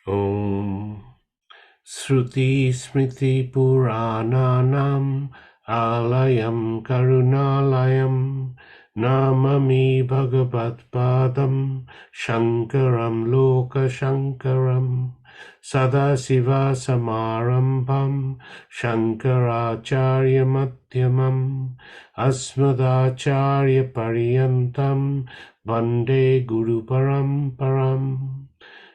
Om Shruti Smriti Purananam Alayam Karunalayam Namami Bhagavat Padam Shankaram Loka Shankaram Sadasiva Samarambham Shankaracharya Madhyamam Asmadacharya Paryantam Vande Guru Paramparam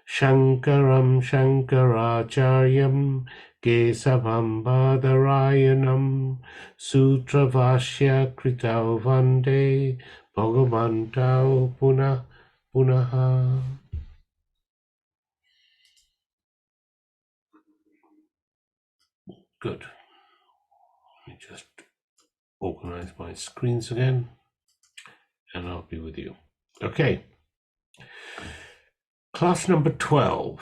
Shankaram Shankaracharyam Kesavam Badarayanam Sutravashya Kritau Vande Bhagavantau Punah Punaha. Good. Let me just organize my screens again and I'll be with you. Okay. Class number 12,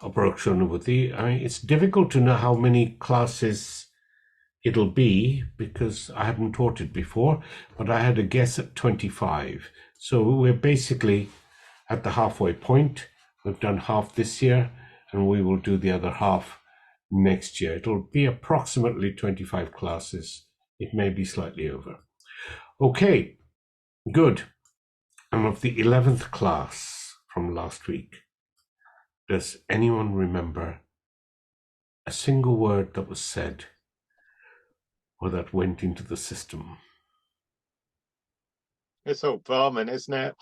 Aparokshanubhuti. It's difficult to know how many classes it'll be because I haven't taught it before, but I had a guess at 25. So we're basically at the halfway point. We've done half this year and we will do the other half next year. It'll be approximately 25 classes. It may be slightly over. Okay, good. I'm of the 11th class from last week. Does anyone remember a single word that was said or that went into the system? It's all Brahman, isn't it?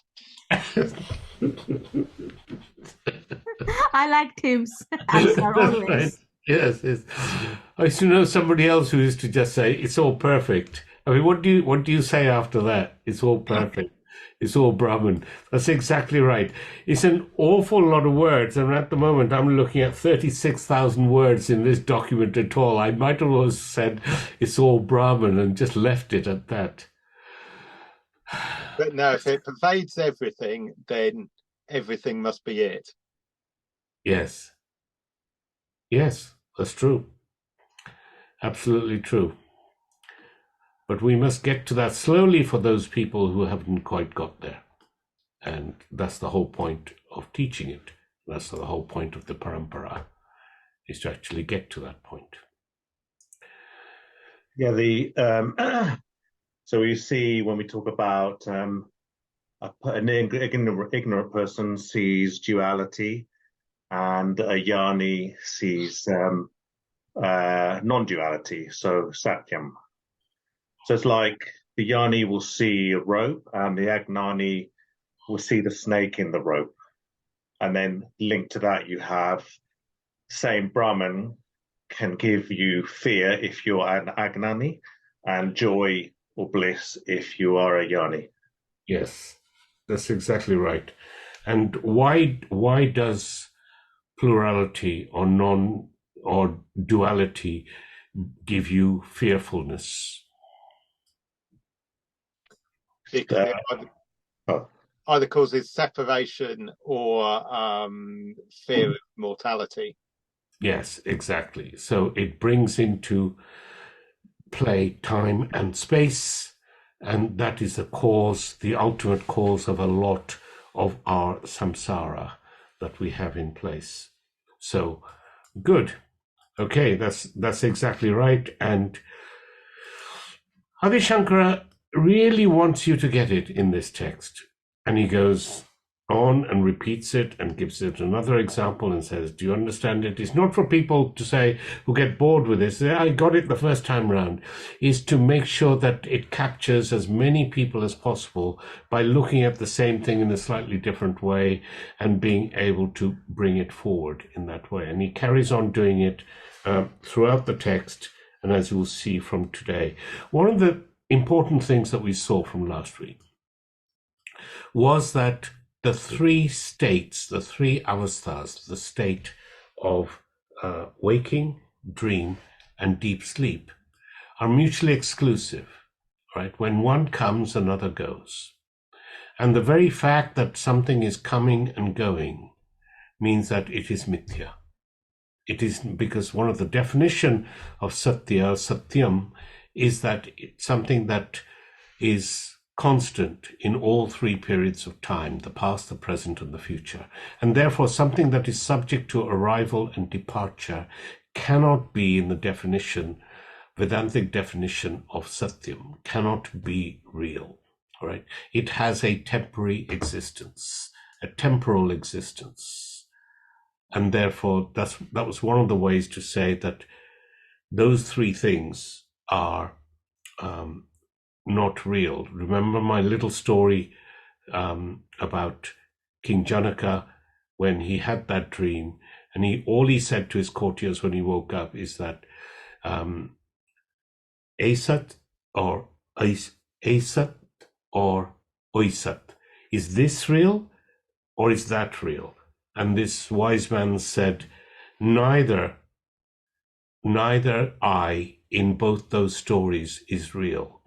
I like Tim's answer always. Right. Yes, yes. I used to know somebody else who used to just say, "It's all perfect." I mean, what do you say after that? It's all perfect. It's all Brahman. That's exactly right. It's an awful lot of words, and at the moment I'm looking at 36,000 words in this document at all. I might have always said it's all Brahman and just left it at that. But no, if it pervades everything, then everything must be it. Yes. Yes, that's true. Absolutely true. But we must get to that slowly for those people who haven't quite got there. And that's the whole point of teaching it. That's the whole point of the parampara, is to actually get to that point. Yeah, so you see when we talk about an ignorant person sees duality, and a jnani sees non-duality, so satyam. So it's like the jnani will see a rope, and the agnani will see the snake in the rope. And then linked to that, you have same Brahman can give you fear if you're an agnani, and joy or bliss if you are a jnani. Yes, that's exactly right. And why does plurality or duality give you fearfulness? Because it either causes separation or fear of mortality. Yes, exactly. So it brings into play time and space, and that is the ultimate cause of a lot of our samsara that we have in place. So good. Okay, that's exactly right. And Adi Shankara really wants you to get it in this text. And he goes on and repeats it and gives it another example and says, do you understand it? It's not for people to say who get bored with this, I got it the first time round. Is to make sure that it captures as many people as possible by looking at the same thing in a slightly different way and being able to bring it forward in that way. And he carries on doing it throughout the text, and as you'll see from today. One of the important things that we saw from last week was that the three states, the three avasthas, the state of waking, dream, and deep sleep, are mutually exclusive, right? When one comes, another goes. And the very fact that something is coming and going means that it is mithya. It is because one of the definition of satya, satyam, is that it's something that is constant in all three periods of time, the past, the present, and the future. And therefore, something that is subject to arrival and departure cannot be, in the definition, Vedantic definition of Satyam, cannot be real. All right? It has a temporary existence, a temporal existence. And therefore, that was one of the ways to say that those three things are not real. Remember my little story about King Janaka when he had that dream, and all he said to his courtiers when he woke up is that Asat or Asat or Oisat. Is this real or is that real? And this wise man said, neither I in both those stories is real.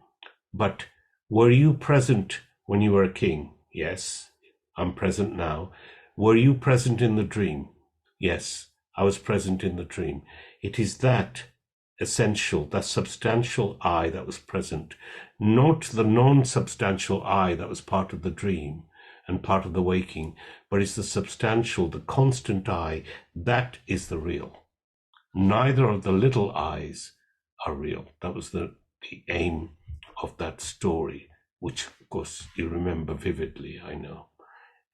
But were you present when you were a king? Yes, I'm present now. Were you present in the dream? Yes, I was present in the dream. It is that essential, that substantial I that was present, not the non-substantial I that was part of the dream and part of the waking, but it's the substantial, the constant I, that is the real. Neither of the little I's are real. That was the aim of that story, which of course you remember vividly, I know.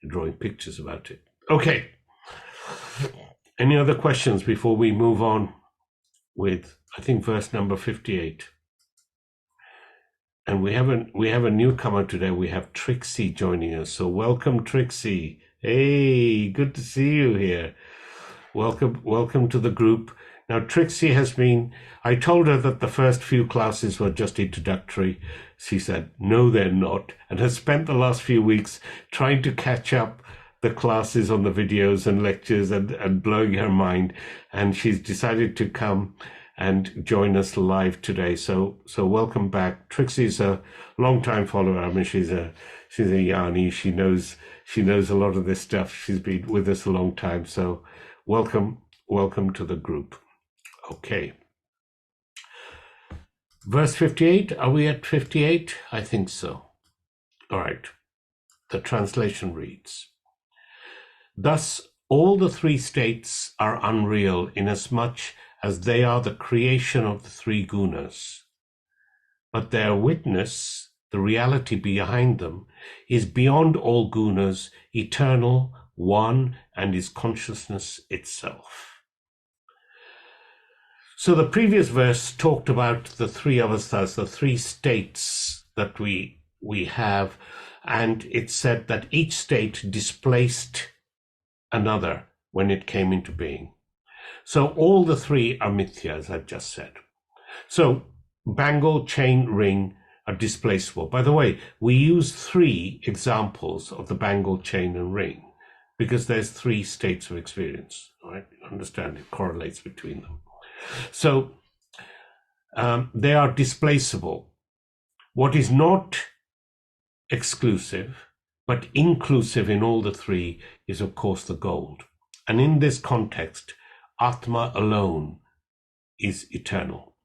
You're drawing pictures about it. Okay. Any other questions before we move on with, I think, verse number 58? And we have a newcomer today. We have Trixie joining us. So welcome, Trixie. Hey, good to see you here. Welcome to the group. Now, Trixie I told her that the first few classes were just introductory. She said, no, they're not, and has spent the last few weeks trying to catch up the classes on the videos and lectures and blowing her mind. And she's decided to come and join us live today. So welcome back. Trixie's a long-time follower. I mean, she's a Yanni. She knows a lot of this stuff. She's been with us a long time. So welcome to the group. Okay. Verse 58, are we at 58? I think so. All right. The translation reads, thus all the three states are unreal inasmuch as they are the creation of the three gunas. But their witness, the reality behind them, is beyond all gunas, eternal, one, and is consciousness itself. So the previous verse talked about the three avasthas, the three states that we have, and it said that each state displaced another when it came into being. So all the three are mithya, as I've just said. So bangle, chain, ring are displaceable. By the way, we use three examples of the bangle, chain, and ring because there's three states of experience. All right? Understand it correlates between them. So they are displaceable. What is not exclusive but inclusive in all the three is, of course, the gold. And in this context, Atma alone is eternal.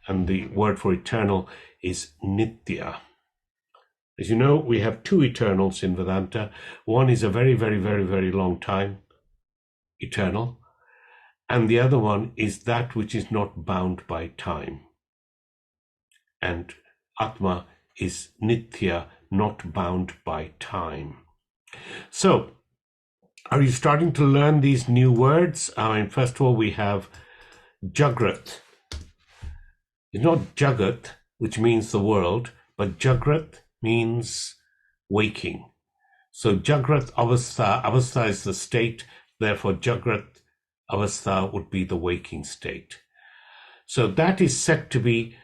And the word for eternal is Nitya. As you know, we have two eternals in Vedanta. One is a very, very, very, very long time, eternal. And the other one is that which is not bound by time. And Atma is Nitya, not bound by time. So, are you starting to learn these new words? I mean, first of all, we have Jagrat. It's not Jagat, which means the world, but Jagrat means waking. So Jagrat Avastha, Avastha is the state, therefore Jagrat Avastha would be the waking state. So that is said to be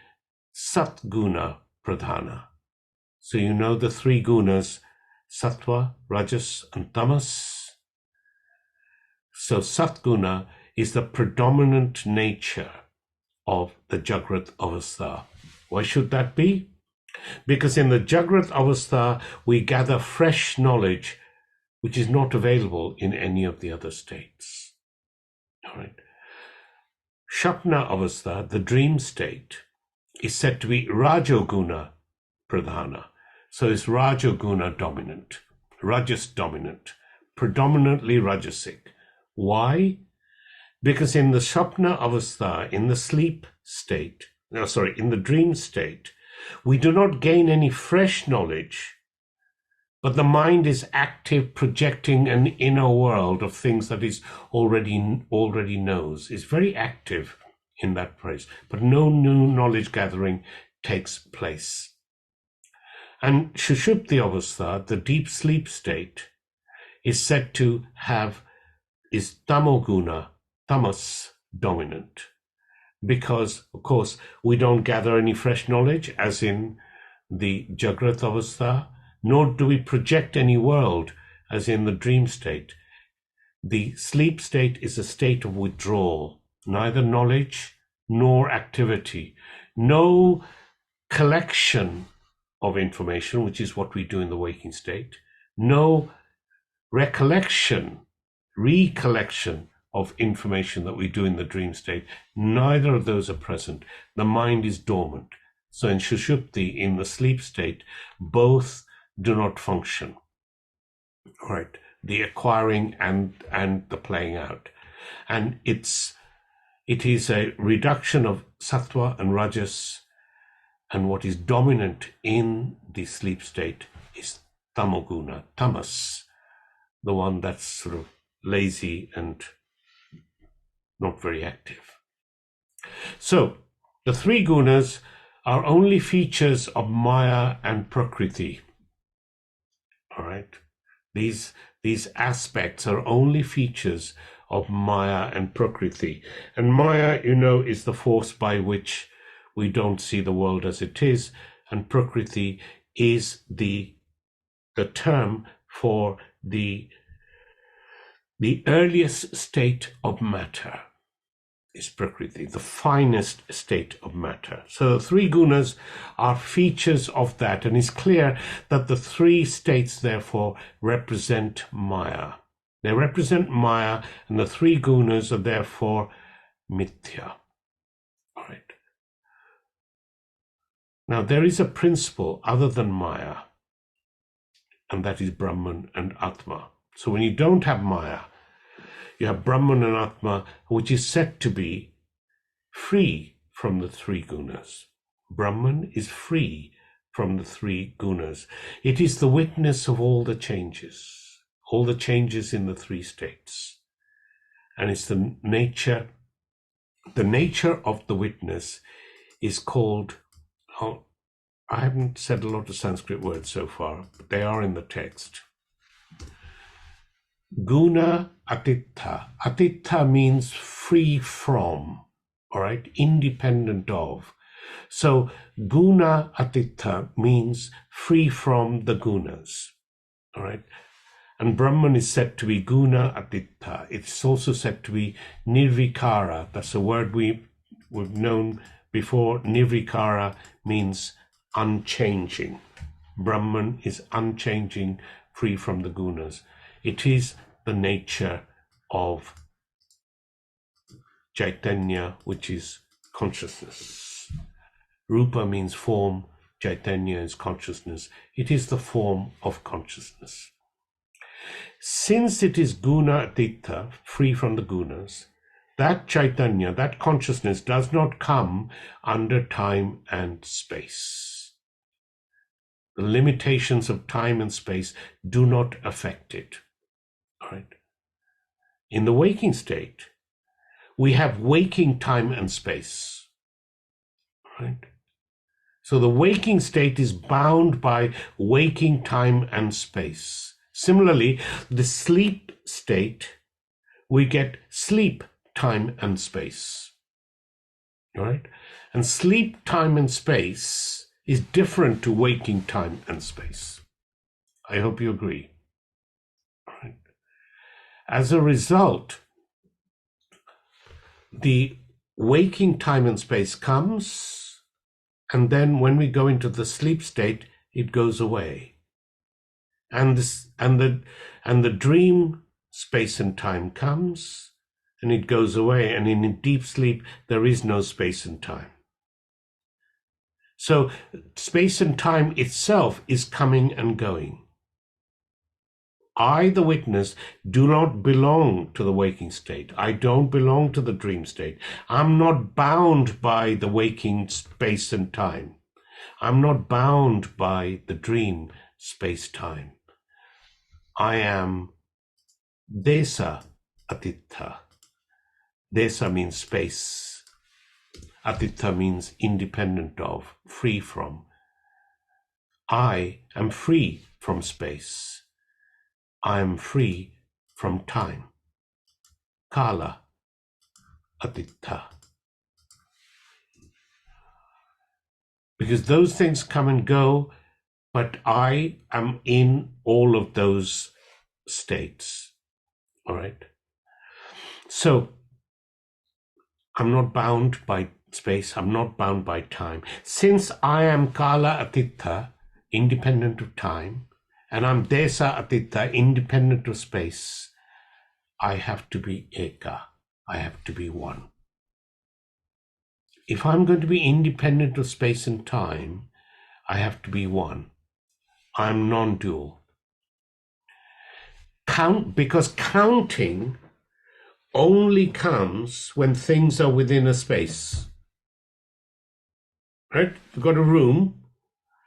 Satguna Pradhana. So you know the three gunas, Sattva, Rajas, and Tamas. So Satguna is the predominant nature of the Jagrat Avastha. Why should that be? Because in the Jagrat Avastha, we gather fresh knowledge which is not available in any of the other states. All right. Shapna Avastha, the dream state, is said to be Rajoguna Pradhana. So it's Rajoguna dominant, Rajas dominant, predominantly Rajasic. Why? Because in the Shapna Avastha, in the sleep state, in the dream state, we do not gain any fresh knowledge, but the mind is active, projecting an inner world of things that is already knows. It's very active in that place, but no new knowledge gathering takes place. And Shushupti Avastha, the deep sleep state, is said to is Tamoguna, tamas dominant, because of course we don't gather any fresh knowledge as in the Jagrat Avastha, nor do we project any world as in the dream state. The sleep state is a state of withdrawal, neither knowledge nor activity, no collection of information, which is what we do in the waking state, no recollection of information that we do in the dream state. Neither of those are present. The mind is dormant. So in Shushupti, in the sleep state, both do not function. All right, the acquiring and the playing out. And it is a reduction of sattva and rajas, and what is dominant in the sleep state is tamoguna, tamas, the one that's sort of lazy and not very active. So the three gunas are only features of Maya and Prakriti. All right, these aspects are only features of Maya and Prakriti. And Maya, is the force by which we don't see the world as it is, and Prakriti is the term for the earliest state of matter. Is Prakriti, the finest state of matter. So the three gunas are features of that, and it's clear that the three states therefore represent Maya. They represent Maya, and the three gunas are therefore mithya. All right. Now there is a principle other than Maya, and that is Brahman and Atma. So when you don't have Maya, you have Brahman and Atma, which is said to be free from the three gunas. Brahman is free from the three gunas. It is the witness of all the changes in the three states. And it's the nature of the witness is called, I haven't said a lot of Sanskrit words so far, but they are in the text. Guna atitha. Atitha means free from, all right, independent of. So guna atitha means free from the gunas, all right. And Brahman is said to be guna atitha. It's also said to be nirvikara. That's a word we've known before. Nirvikara means unchanging. Brahman is unchanging, free from the gunas. It is the nature of Chaitanya, which is consciousness. Rupa means form, Chaitanya is consciousness. It is the form of consciousness. Since it is guna atitha, free from the gunas, that Chaitanya, that consciousness does not come under time and space. The limitations of time and space do not affect it. All right. In the waking state, we have waking time and space. Right? So the waking state is bound by waking time and space. Similarly, the sleep state, we get sleep time and space. All right? And sleep time and space is different to waking time and space. I hope you agree. All right. As a result, the waking time and space comes, and then when we go into the sleep state, it goes away. And the dream space and time comes, and it goes away. And in deep sleep, there is no space and time. So space and time itself is coming and going. I, the witness, do not belong to the waking state. I don't belong to the dream state. I'm not bound by the waking space and time. I'm not bound by the dream space-time. I am desa atitha. Desa means space. Atitha means independent of, free from. I am free from space. I am free from time. Kala atitha. Because those things come and go, but I am in all of those states. All right. So I'm not bound by space. I'm not bound by time. Since I am Kala Atitha, independent of time, and I'm Desa Atitha, independent of space, I have to be Eka. I have to be one. If I'm going to be independent of space and time, I have to be one. I'm non-dual. Because counting only comes when things are within a space. Right? You've got a room,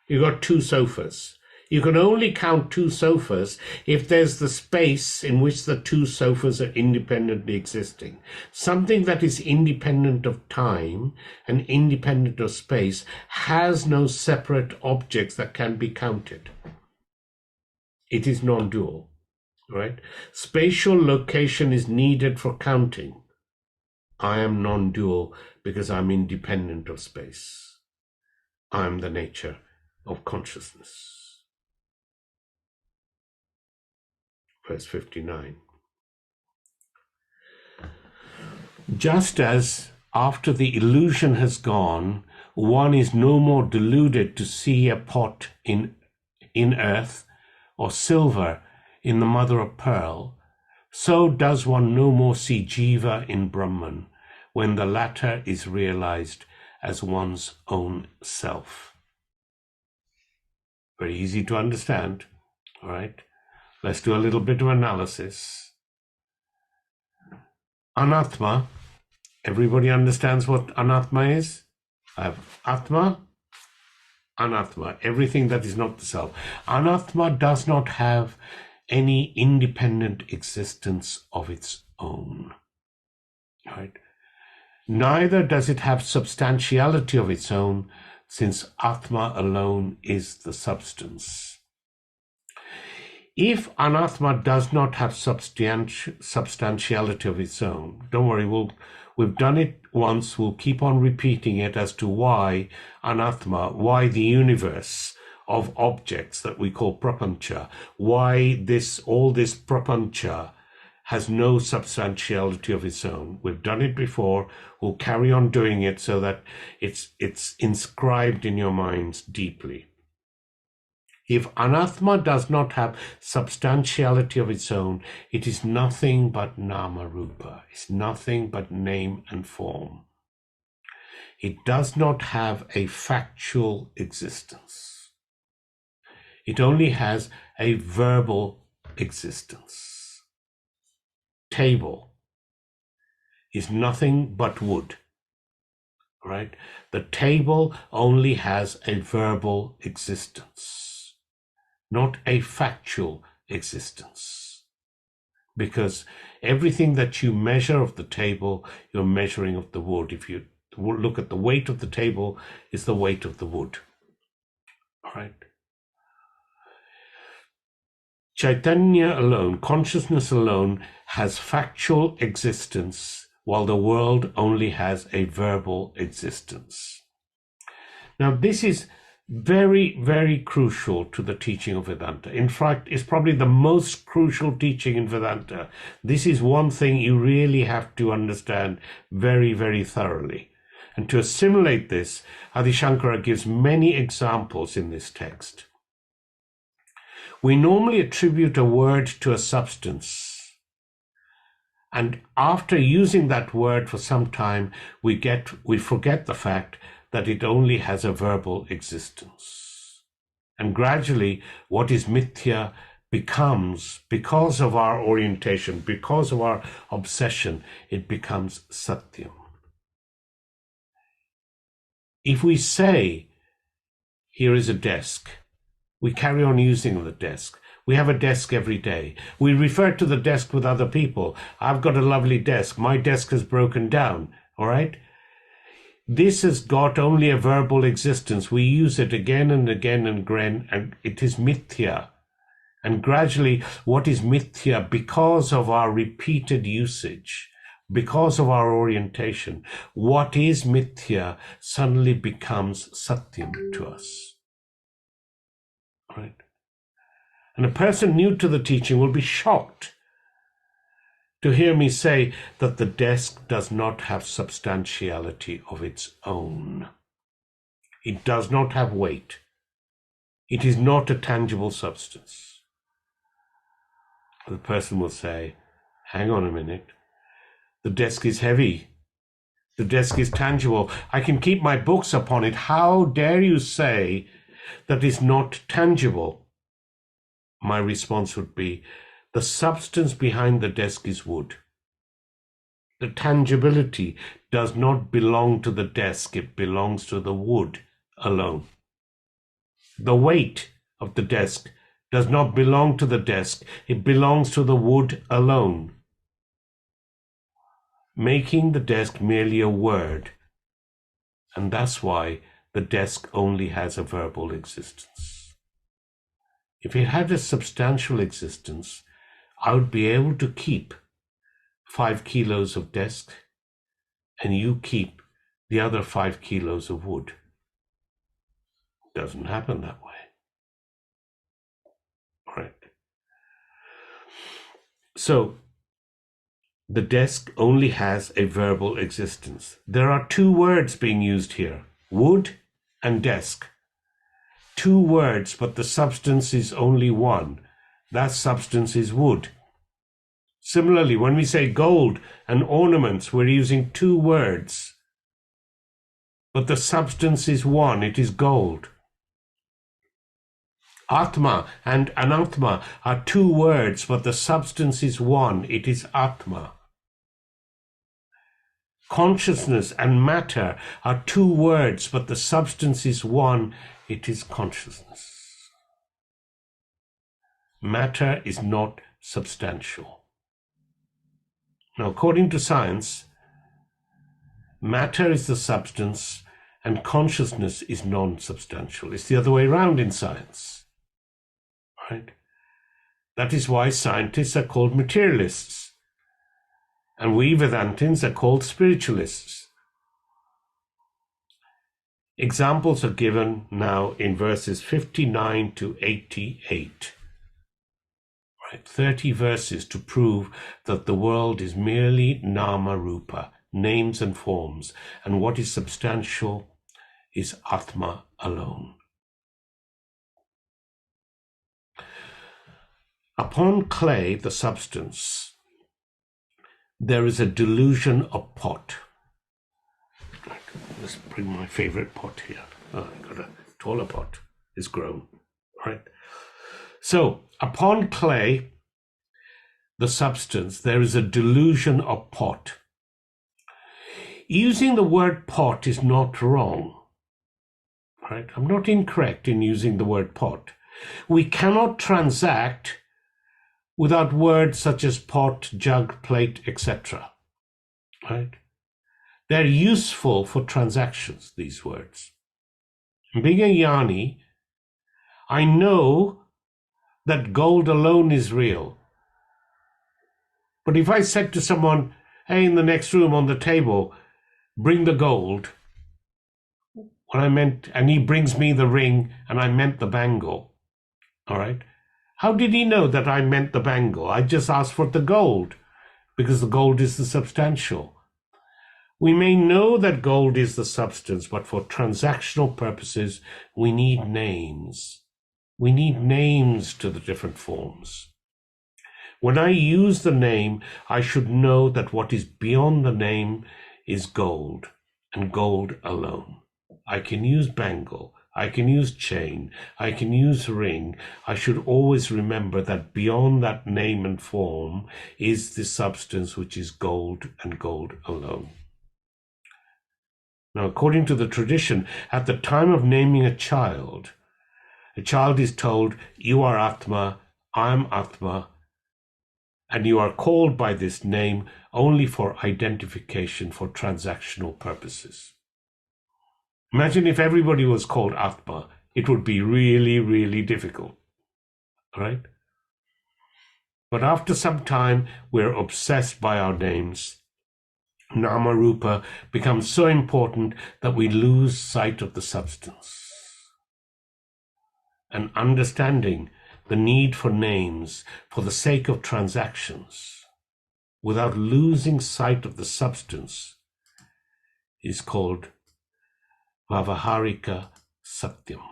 you've got two sofas. You can only count two sofas if there's the space in which the two sofas are independently existing. Something that is independent of time and independent of space has no separate objects that can be counted. It is non-dual, right? Spatial location is needed for counting. I am non-dual because I'm independent of space. I am the nature of consciousness. Verse 59. Just as after the illusion has gone, one is no more deluded to see a pot in earth or silver in the mother of pearl, so does one no more see Jiva in Brahman when the latter is realized as one's own self. Very easy to understand, all right? Let's do a little bit of analysis. Anatma, everybody understands what anatma is? I have atma, anatma, everything that is not the self. Anatma does not have any independent existence of its own. Right? Neither does it have substantiality of its own, since Atma alone is the substance. If anatma does not have substantiality of its own, don't worry, we've done it once, we'll keep on repeating it as to why anatma, why the universe of objects that we call prapancha, why all this prapancha has no substantiality of its own. We've done it before, we'll carry on doing it so that it's inscribed in your minds deeply. If anatma does not have substantiality of its own, it is nothing but nama rupa. It's nothing but name and form. It does not have a factual existence. It only has a verbal existence. Table is nothing but wood. Right? The table only has a verbal existence, not a factual existence. Because everything that you measure of the table, you're measuring of the wood. If you look at the weight of the table, is the weight of the wood. All right. Chaitanya alone, consciousness alone, has factual existence, while the world only has a verbal existence. Now, this is very, very crucial to the teaching of Vedanta. In fact, it's probably the most crucial teaching in Vedanta. This is one thing you really have to understand very, very thoroughly. And to assimilate this, Adi Shankara gives many examples in this text. We normally attribute a word to a substance. And after using that word for some time, we forget the fact that it only has a verbal existence. And gradually, what is mithya becomes, because of our orientation, because of our obsession, it becomes satyam. If we say, here is a desk, we carry on using the desk. We have a desk every day. We refer to the desk with other people. I've got a lovely desk. My desk has broken down. All right? This has got only a verbal existence. We use it again and again and again, and it is mithya. And gradually, what is mithya, because of our repeated usage, because of our orientation, what is mithya suddenly becomes satyam to us. Right? And a person new to the teaching will be shocked to hear me say that the desk does not have substantiality of its own. It does not have weight. It is not a tangible substance. The person will say, hang on a minute, the desk is heavy. The desk is tangible. I can keep my books upon it. How dare you say that it's not tangible? My response would be, the substance behind the desk is wood. The tangibility does not belong to the desk. It belongs to the wood alone. The weight of the desk does not belong to the desk. It belongs to the wood alone, making the desk merely a word. And that's why the desk only has a verbal existence. If it had a substantial existence, I would be able to keep 5 kilos of desk and you keep the other 5 kilos of wood. It doesn't happen that way. Right. So the desk only has a verbal existence. There are 2 words being used here, wood and desk. 2 words, but the substance is only one. That substance is wood. Similarly, when we say gold and ornaments, we're using 2 words, but the substance is one. It is gold. Atma and anatma are 2 words, but the substance is one. It is atma. Consciousness and matter are 2 words, but the substance is one. It is consciousness. Matter is not substantial. Now, according to science, matter is the substance and consciousness is non-substantial. It's the other way around in science. Right? That is why scientists are called materialists, and we Vedantins are called spiritualists. Examples are given now in verses 59 to 88. Right? 30 verses to prove that the world is merely nama rupa, names and forms, and what is substantial is Atma alone. Upon clay, the substance, there is a delusion of pot. Let's bring my favorite pot here. Oh, I've got a taller pot. It's grown. Right. So, upon clay, the substance, there is a delusion of pot. Using the word pot is not wrong. Right? I'm not incorrect in using the word pot. We cannot transact without words such as pot, jug, plate, etc. Right? They're useful for transactions, these words. Being a Jnani, I know that gold alone is real. But if I said to someone, hey, in the next room on the table, bring the gold, what I meant, and he brings me the ring, and I meant the bangle, all right? How did he know that I meant the bangle? I just asked for the gold, because the gold is the substantial. We may know that gold is the substance, but for transactional purposes, we need names. We need names to the different forms. When I use the name, I should know that what is beyond the name is gold, and gold alone. I can use bangle, I can use chain, I can use ring. I should always remember that beyond that name and form is the substance, which is gold and gold alone. Now, according to the tradition, at the time of naming a child is told, you are Atma, I am Atma, and you are called by this name only for identification, for transactional purposes. Imagine if everybody was called Atma. It would be really, really difficult, right? But after some time, we're obsessed by our names. Nama Rupa becomes so important that we lose sight of the substance. And understanding the need for names for the sake of transactions without losing sight of the substance is called Vavaharika Satyam.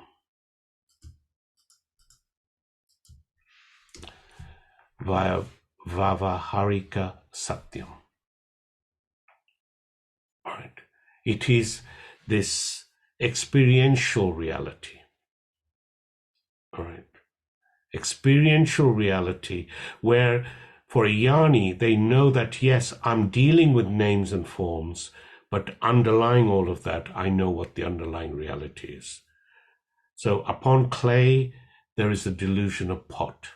Vavaharika Satyam. Right. It is this experiential reality. All right. Experiential reality where for a Jnani, they know that, yes, I'm dealing with names and forms, but underlying all of that, I know what the underlying reality is. So upon clay, there is a delusion of pot.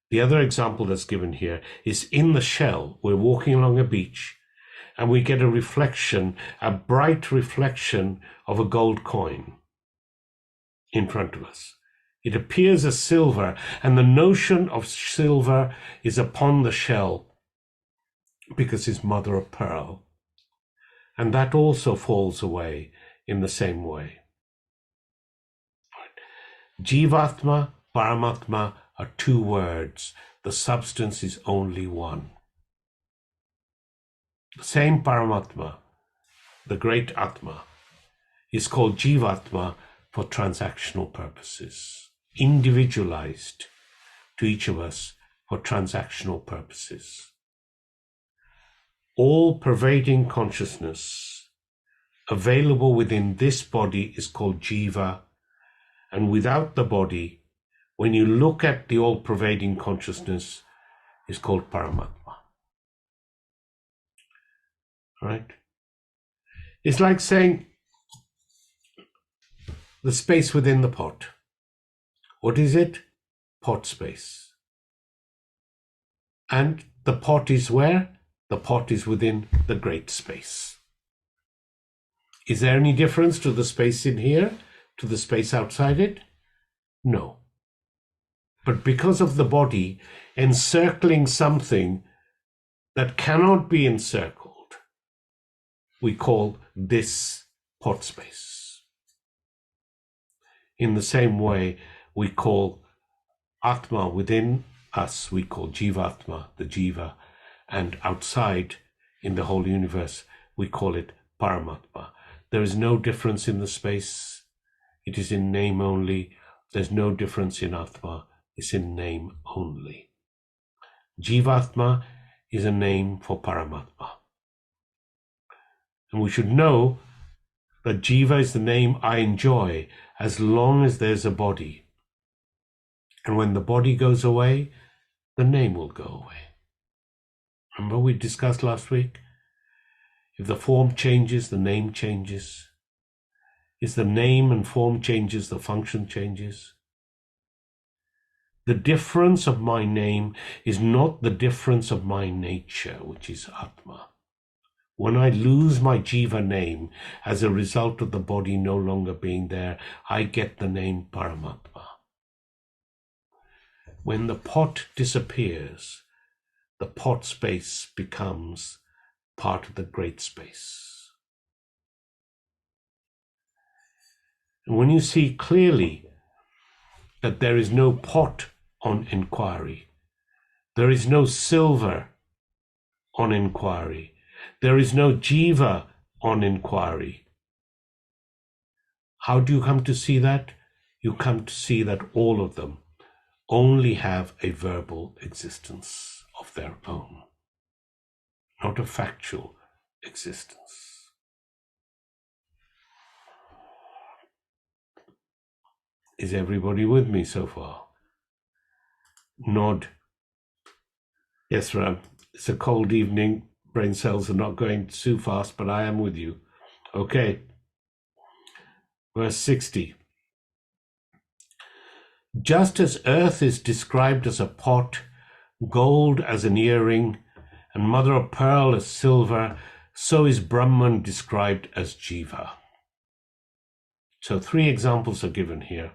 The other example that's given here is in the shell. We're walking along a beach and we get a reflection, a bright reflection of a gold coin in front of us. It appears as silver, and the notion of silver is upon the shell because it's mother of pearl. And that also falls away in the same way. Jivatma, Paramatma are two words. The substance is only one. The same Paramatma, the great Atma, is called Jivatma for transactional purposes, individualized to each of us for transactional purposes. All pervading consciousness available within this body is called Jiva, and without the body, when you look at the all-pervading consciousness, is called Paramatma. Right? It's like saying the space within the pot. What is it? Pot space. And the pot is where? The pot is within the great space. Is there any difference to the space in here, to the space outside it? No. But because of the body encircling something that cannot be encircled, we call this pot space. In the same way, we call Atma within us, we call Jivatma, the Jiva, and outside in the whole universe, we call it Paramatma. There is no difference in the space. It is in name only. There's no difference in Atma. It's in name only. Jivatma is a name for Paramatma. And we should know that Jiva is the name I enjoy as long as there's a body. And when the body goes away, the name will go away. Remember we discussed last week? If the form changes, the name changes. If the name and form changes, the function changes. The difference of my name is not the difference of my nature, which is Atma. When I lose my Jiva name as a result of the body no longer being there, I get the name Paramatma. When the pot disappears, the pot space becomes part of the great space. And when you see clearly that there is no pot on inquiry, there is no silver on inquiry, there is no Jiva on inquiry, how do you come to see that? You come to see that all of them only have a verbal existence of their own, not a factual existence. Is everybody with me so far? Nod. Yes, Ram. It's a cold evening. Brain cells are not going too fast, but I am with you. Okay. Verse 60. Just as earth is described as a pot, gold as an earring, and mother of pearl as silver, so is Brahman described as Jiva. So 3 examples are given here.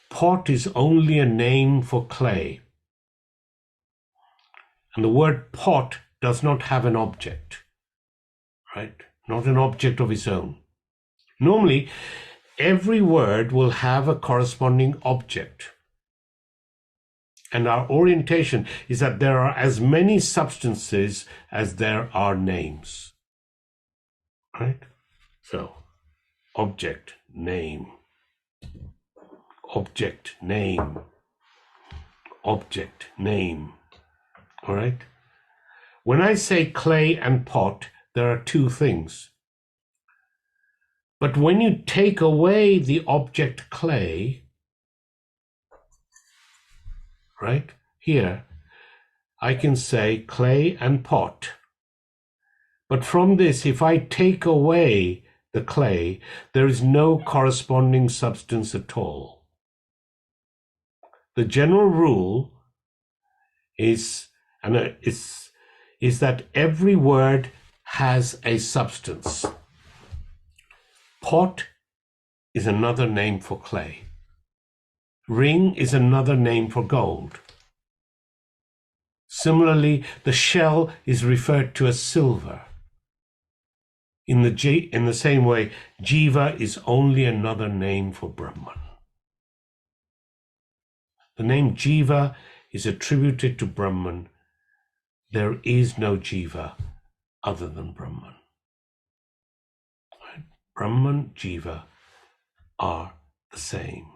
Pot is only a name for clay. And the word pot does not have an object, right? Not an object of its own. Normally, every word will have a corresponding object. And our orientation is that there are as many substances as there are names, right? So, object, name, object, name, object, name, all right? When I say clay and pot, there are 2 things. But when you take away the object clay, right, here, I can say clay and pot. But from this, if I take away the clay, there is no corresponding substance at all. The general rule is that every word has a substance. Pot is another name for clay. Ring is another name for gold. Similarly, the shell is referred to as silver. In the same way, Jiva is only another name for Brahman. The name Jiva is attributed to Brahman. There is no Jiva other than Brahman. Right? Brahman, Jiva are the same.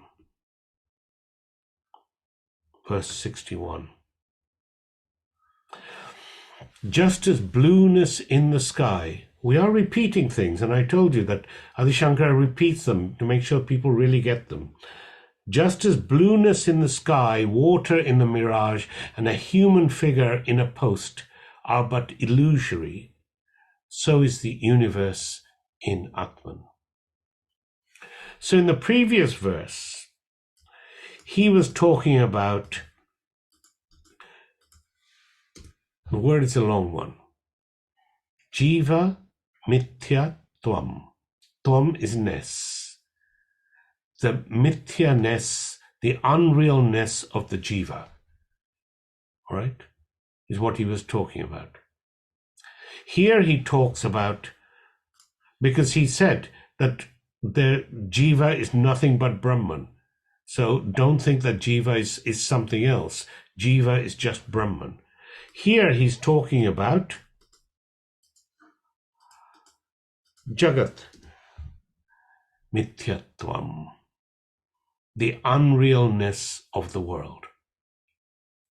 Verse 61. Just as blueness in the sky, we are repeating things, and I told you that Adi Shankara repeats them to make sure people really get them. Just as blueness in the sky, water in the mirage, and a human figure in a post are but illusory, so is the universe in Atman. So in the previous verse, he was talking about, the word is a long one, Jiva Mithya Tvam. Tvam is ness. The mithya-ness, the unrealness of the Jiva, right, is what he was talking about. Here he talks about, because he said that the Jiva is nothing but Brahman. So don't think that Jiva is something else. Jiva is just Brahman. Here he's talking about Jagat Mithyatvam, the unrealness of the world.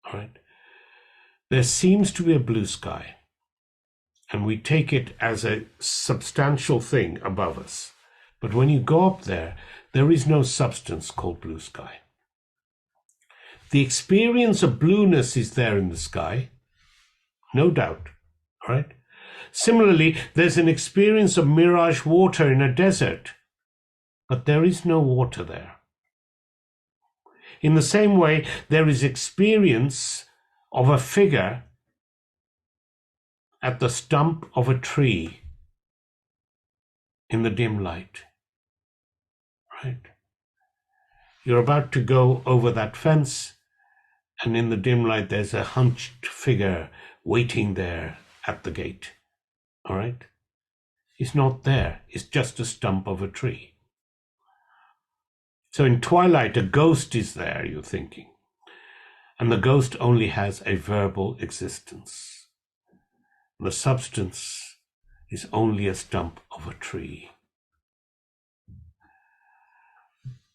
All right? There seems to be a blue sky, and we take it as a substantial thing above us. But when you go up there, there is no substance called blue sky. The experience of blueness is there in the sky, no doubt, all right? Similarly, there's an experience of mirage water in a desert, but there is no water there. In the same way, there is experience of a figure at the stump of a tree in the dim light, right? You're about to go over that fence, and in the dim light, there's a hunched figure waiting there at the gate, all right? It's not there. It's just a stump of a tree. So in twilight, a ghost is there, you're thinking. And the ghost only has a verbal existence. The substance is only a stump of a tree.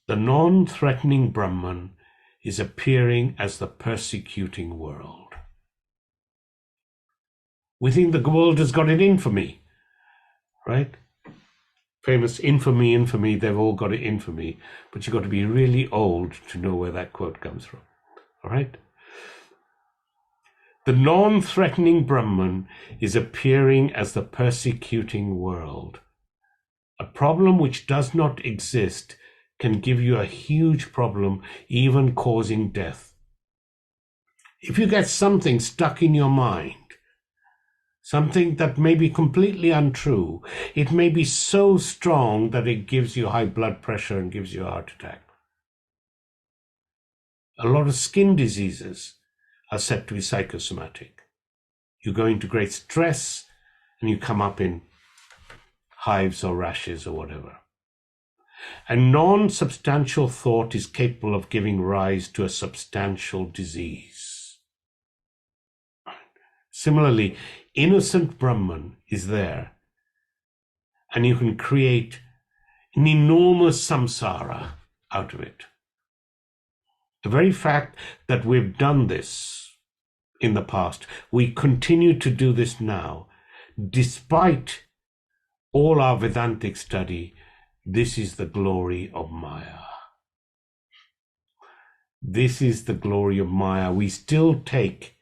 The non-threatening Brahman is appearing as the persecuting world. We think the world has got it in for me, right? famous infamy, they've all got it in for me, but you've got to be really old to know where that quote comes from. All right? The non-threatening Brahman is appearing as the persecuting world. A problem which does not exist can give you a huge problem, even causing death. If you get something stuck in your mind, something that may be completely untrue, it may be so strong that it gives you high blood pressure and gives you a heart attack. A lot of skin diseases are said to be psychosomatic. You go into great stress and you come up in hives or rashes or whatever. A non-substantial thought is capable of giving rise to a substantial disease. Similarly, innocent Brahman is there, and you can create an enormous samsara out of it. The very fact that we've done this in the past, we continue to do this now, despite all our Vedantic study, this is the glory of Maya. This is the glory of Maya. We still take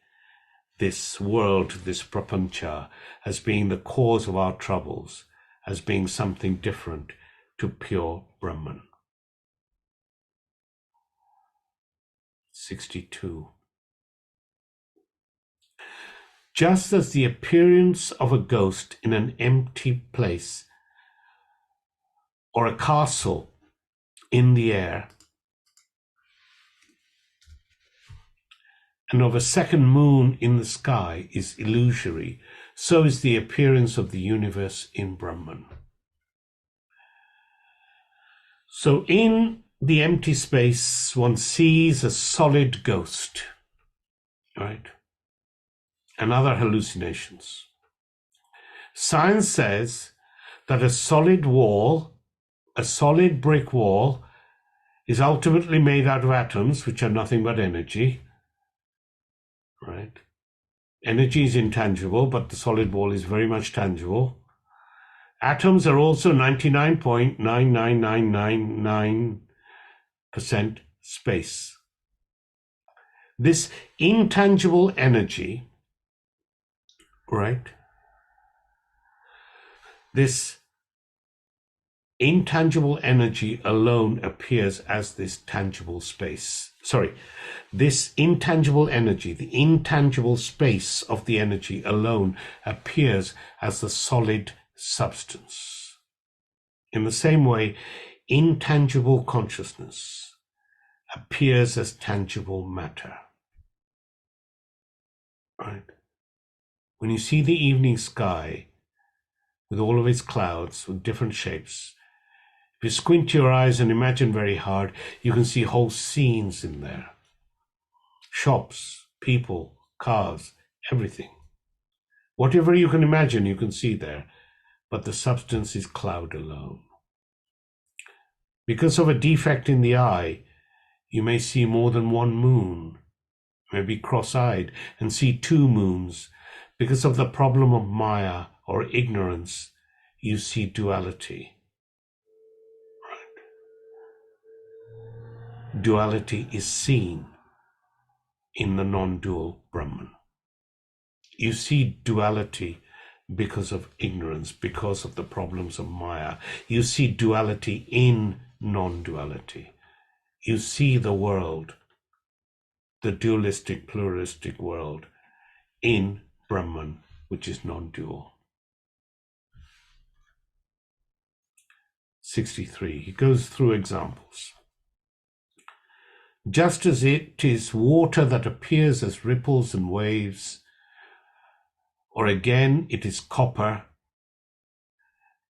this world, this prapancha, as being the cause of our troubles, as being something different to pure Brahman. 62. Just as the appearance of a ghost in an empty place or a castle in the air and of a second moon in the sky is illusory, so is the appearance of the universe in Brahman. So in the empty space, one sees a solid ghost, right? And other hallucinations. Science says that a solid wall, a solid brick wall, is ultimately made out of atoms, which are nothing but energy, right? Energy is intangible, but the solid wall is very much tangible. Atoms are also 99.99999% space. This intangible energy, right? This intangible energy alone appears as this tangible space. This intangible energy, the intangible space of the energy alone appears as the solid substance. In the same way, intangible consciousness appears as tangible matter. Right? When you see the evening sky with all of its clouds with different shapes, if you squint your eyes and imagine very hard, you can see whole scenes in there. Shops, people, cars, everything. Whatever you can imagine, you can see there, but the substance is cloud alone. Because of a defect in the eye, you may see more than one moon, you may be cross-eyed and see two moons. Because of the problem of Maya or ignorance, you see duality. Right? Duality is seen in the non-dual Brahman. You see duality because of ignorance, because of the problems of Maya. You see duality in non-duality. You see the world, the dualistic, pluralistic world, in Brahman, which is non-dual. 63. He goes through examples. Just as it is water that appears as ripples and waves, or again it is copper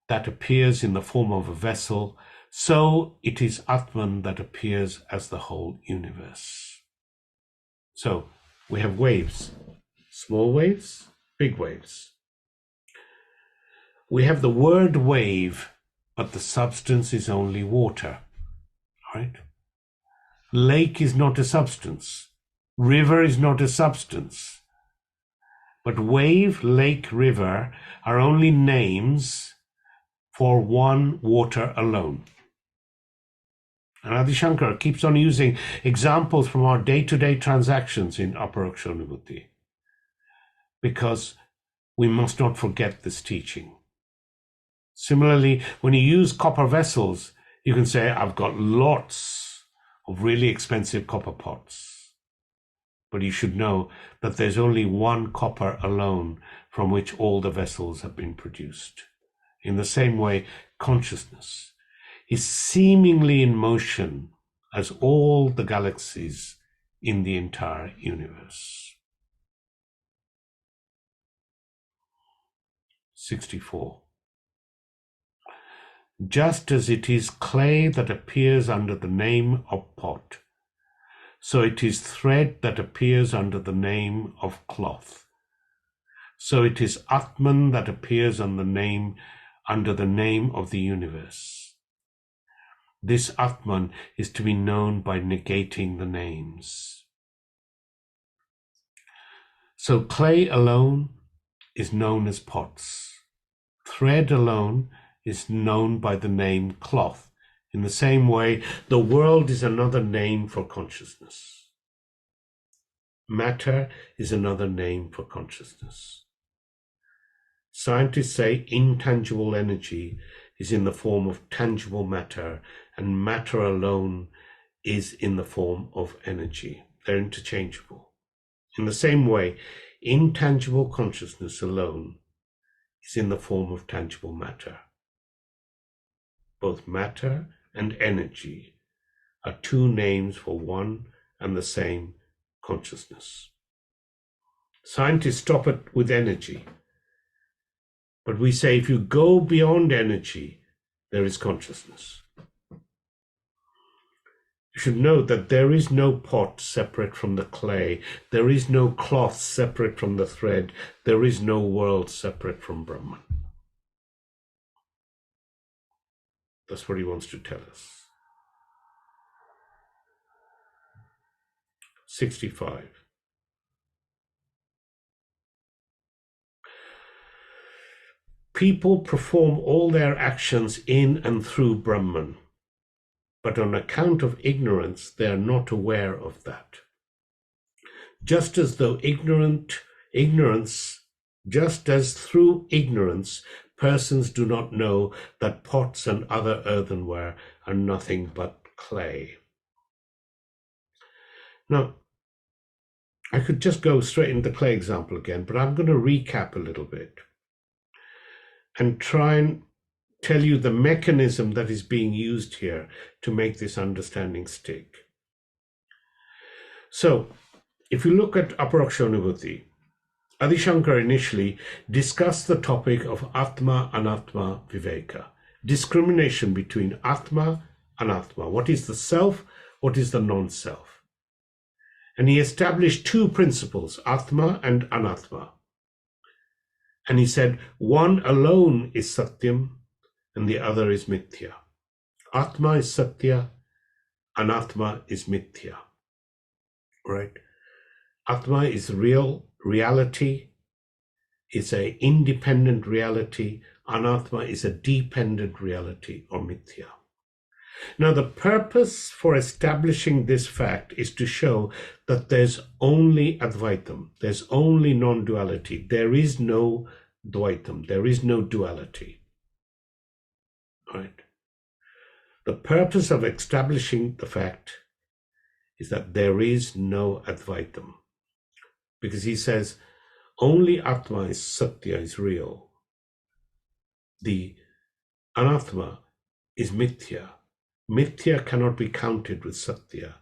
that appears in the form of a vessel, so it is Atman that appears as the whole universe. So we have waves. Small waves, big waves. We have the word wave, but the substance is only water, right? Lake is not a substance. River is not a substance. But wave, lake, river are only names for one water alone. And Adi Shankara keeps on using examples from our day-to-day transactions in Aparokshanubhuti, because we must not forget this teaching. Similarly, when you use copper vessels, you can say, I've got lots of really expensive copper pots. But you should know that there's only one copper alone from which all the vessels have been produced. In the same way, consciousness is seemingly in motion as all the galaxies in the entire universe. 64. Just as it is clay that appears under the name of pot, so it is thread that appears under the name of cloth. So it is Atman that appears under the name of the universe. This Atman is to be known by negating the names. So clay alone is known as pots. Thread alone is known by the name cloth. In the same way, the world is another name for consciousness. Matter is another name for consciousness. Scientists say intangible energy is in the form of tangible matter, and matter alone is in the form of energy. They're interchangeable. In the same way, intangible consciousness alone is in the form of tangible matter. Both matter and energy are two names for one and the same consciousness. Scientists stop it with energy, but we say if you go beyond energy, there is consciousness. You should know that there is no pot separate from the clay. There is no cloth separate from the thread. There is no world separate from Brahman. That's what he wants to tell us. 65. People perform all their actions in and through Brahman, but on account of ignorance, they are not aware of that. Just as through ignorance, persons do not know that pots and other earthenware are nothing but clay. Now, I could just go straight into the clay example again, but I'm going to recap a little bit and try and tell you the mechanism that is being used here to make this understanding stick. So, if you look at Aparokshanubhuti, Adi Shankara initially discussed the topic of Atma Anatma Viveka, discrimination between Atma and Anatma. What is the self? What is the non-self? And he established two principles, Atma and Anatma. And he said, one alone is Satyam and the other is Mithya. Atma is Satya, Anatma is Mithya. Right? Atma is real reality. It's an independent reality. Anatma is a dependent reality, or Mithya. Now, the purpose for establishing this fact is to show that there's only Advaitam, there's only non-duality. There is no Dvaitam, there is no duality. Right? The purpose of establishing the fact is that there is no Advaitam. Because he says, only Atma is Satya, is real. The Anatma is Mithya. Mithya cannot be counted with Satya,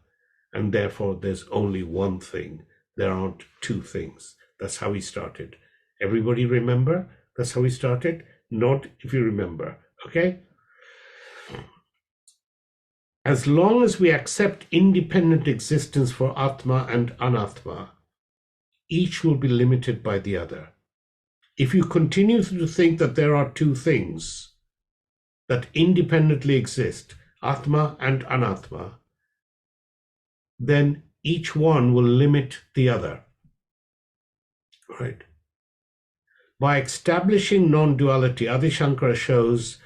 and therefore there's only one thing. There aren't two things. That's how he started. Everybody remember? That's how he started? Not if you remember, okay? As long as we accept independent existence for Atma and Anatma, each will be limited by the other. If you continue to think that there are two things that independently exist, Atma and Anatma, then each one will limit the other. Right? By establishing non-duality, Adi Shankara shows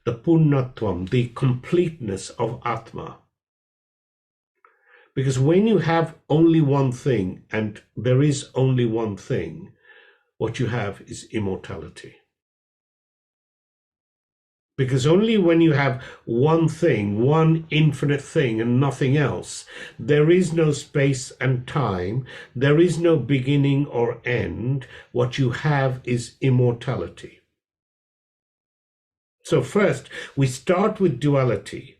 the Purnatvam, the completeness of Atma. Because when you have only one thing, and there is only one thing, what you have is immortality. Because only when you have one thing, one infinite thing and nothing else, there is no space and time, there is no beginning or end. What you have is immortality. So first, we start with duality,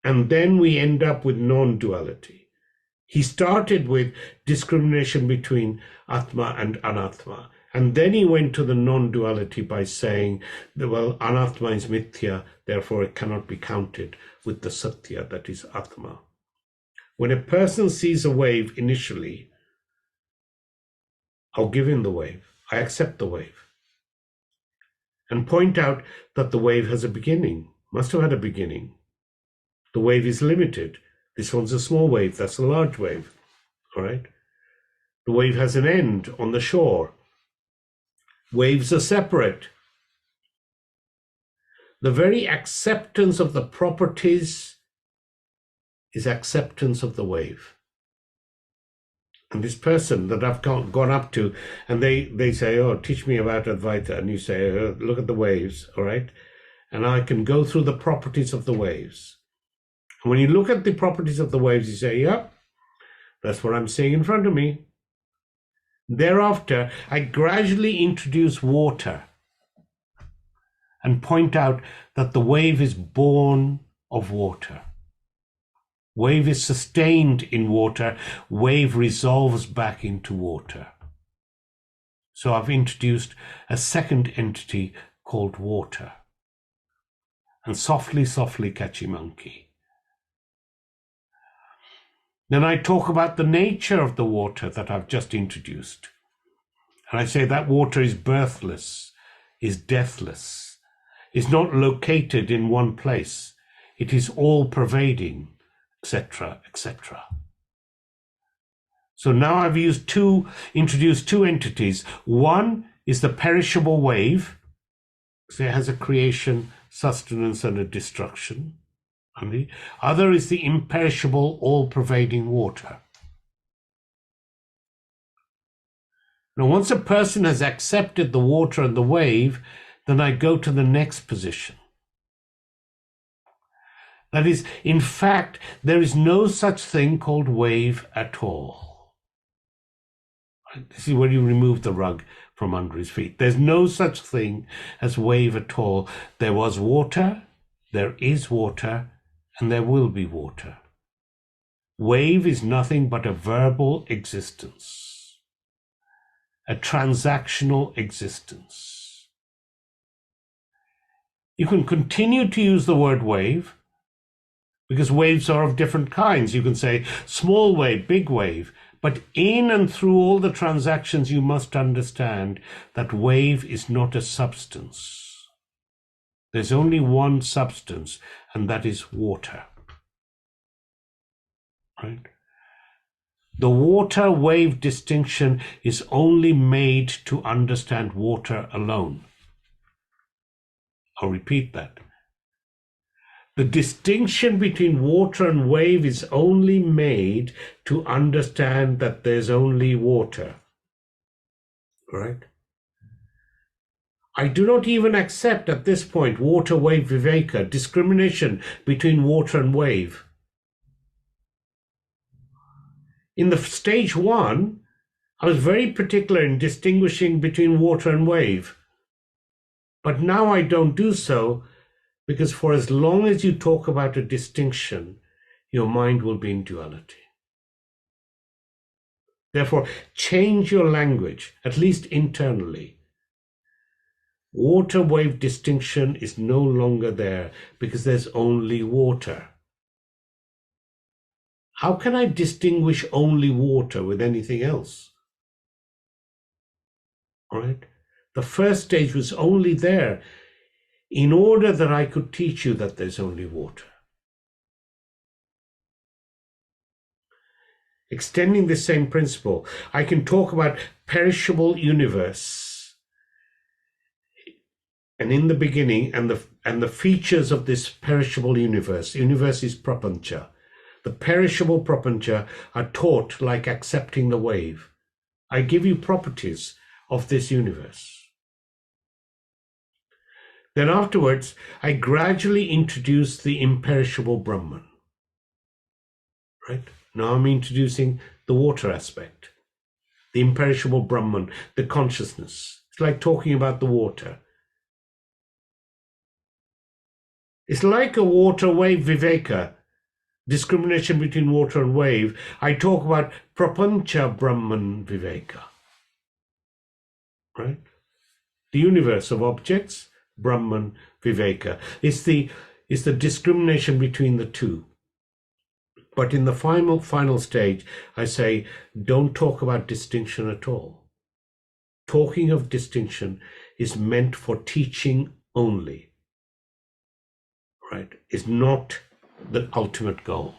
and then we end up with non-duality. He started with discrimination between Atma and Anatma. And then he went to the non-duality by saying, well, Anatma is mithya, therefore it cannot be counted with the satya, that is Atma. When a person sees a wave initially, I'll give him the wave. I accept the wave. And point out that the wave has a beginning, must have had a beginning. The wave is limited. This one's a small wave, that's a large wave, all right? The wave has an end on the shore. Waves are separate. The very acceptance of the properties is acceptance of the wave. And this person that I've gone up to, and they say, oh, teach me about Advaita. And you say, oh, look at the waves, all right? And I can go through the properties of the waves. And when you look at the properties of the waves, you say, yep, that's what I'm seeing in front of me. Thereafter, I gradually introduce water and point out that the wave is born of water. Wave is sustained in water. Wave resolves back into water. So I've introduced a second entity called water. And softly, softly, catchy monkey. Then I talk about the nature of the water that I've just introduced. And I say that water is birthless, is deathless, is not located in one place. It is all-pervading, etc., etc. So now I've introduced two entities. One is the perishable wave. So it has a creation, sustenance, and a destruction. And the other is the imperishable, all-pervading water. Now, once a person has accepted the water and the wave, then I go to the next position. That is, in fact, there is no such thing called wave at all. This is where you remove the rug from under his feet. There's no such thing as wave at all. There was water, there is water, and there will be water. Wave is nothing but a verbal existence, a transactional existence. You can continue to use the word wave because waves are of different kinds. You can say small wave, big wave, but in and through all the transactions you must understand that wave is not a substance. There's only one substance, and that is water. Right? The water-wave distinction is only made to understand water alone. I'll repeat that. The distinction between water and wave is only made to understand that there's only water. Right? I do not even accept at this point water-wave viveka, discrimination between water and wave. In the stage one, I was very particular in distinguishing between water and wave. But now I don't do so because for as long as you talk about a distinction, your mind will be in duality. Therefore, change your language, at least internally. Water-wave distinction is no longer there because there's only water. How can I distinguish only water with anything else? All right? The first stage was only there in order that I could teach you that there's only water. Extending the same principle, I can talk about perishable universe. And in the beginning, and the features of this perishable universe is prapancha. The perishable prapancha are taught like accepting the wave. I give you properties of this universe. Then afterwards, I gradually introduce the imperishable Brahman. Right? Now I'm introducing the water aspect, the imperishable Brahman, the consciousness. It's like talking about the water. It's like a water wave viveka, discrimination between water and wave. I talk about prapancha Brahman viveka. Right? The universe of objects, Brahman viveka. It's the discrimination between the two. But in the final stage, I say, don't talk about distinction at all. Talking of distinction is meant for teaching only. Right? Is not the ultimate goal.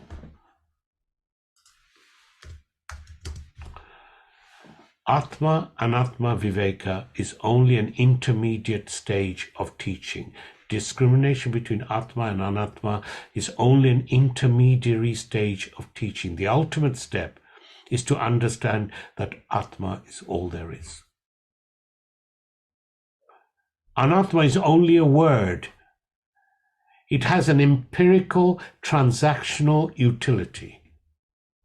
Atma Anatma Viveka is only an intermediate stage of teaching. Discrimination between Atma and Anatma is only an intermediary stage of teaching. The ultimate step is to understand that Atma is all there is. Anatma is only a word. It has an empirical, transactional utility.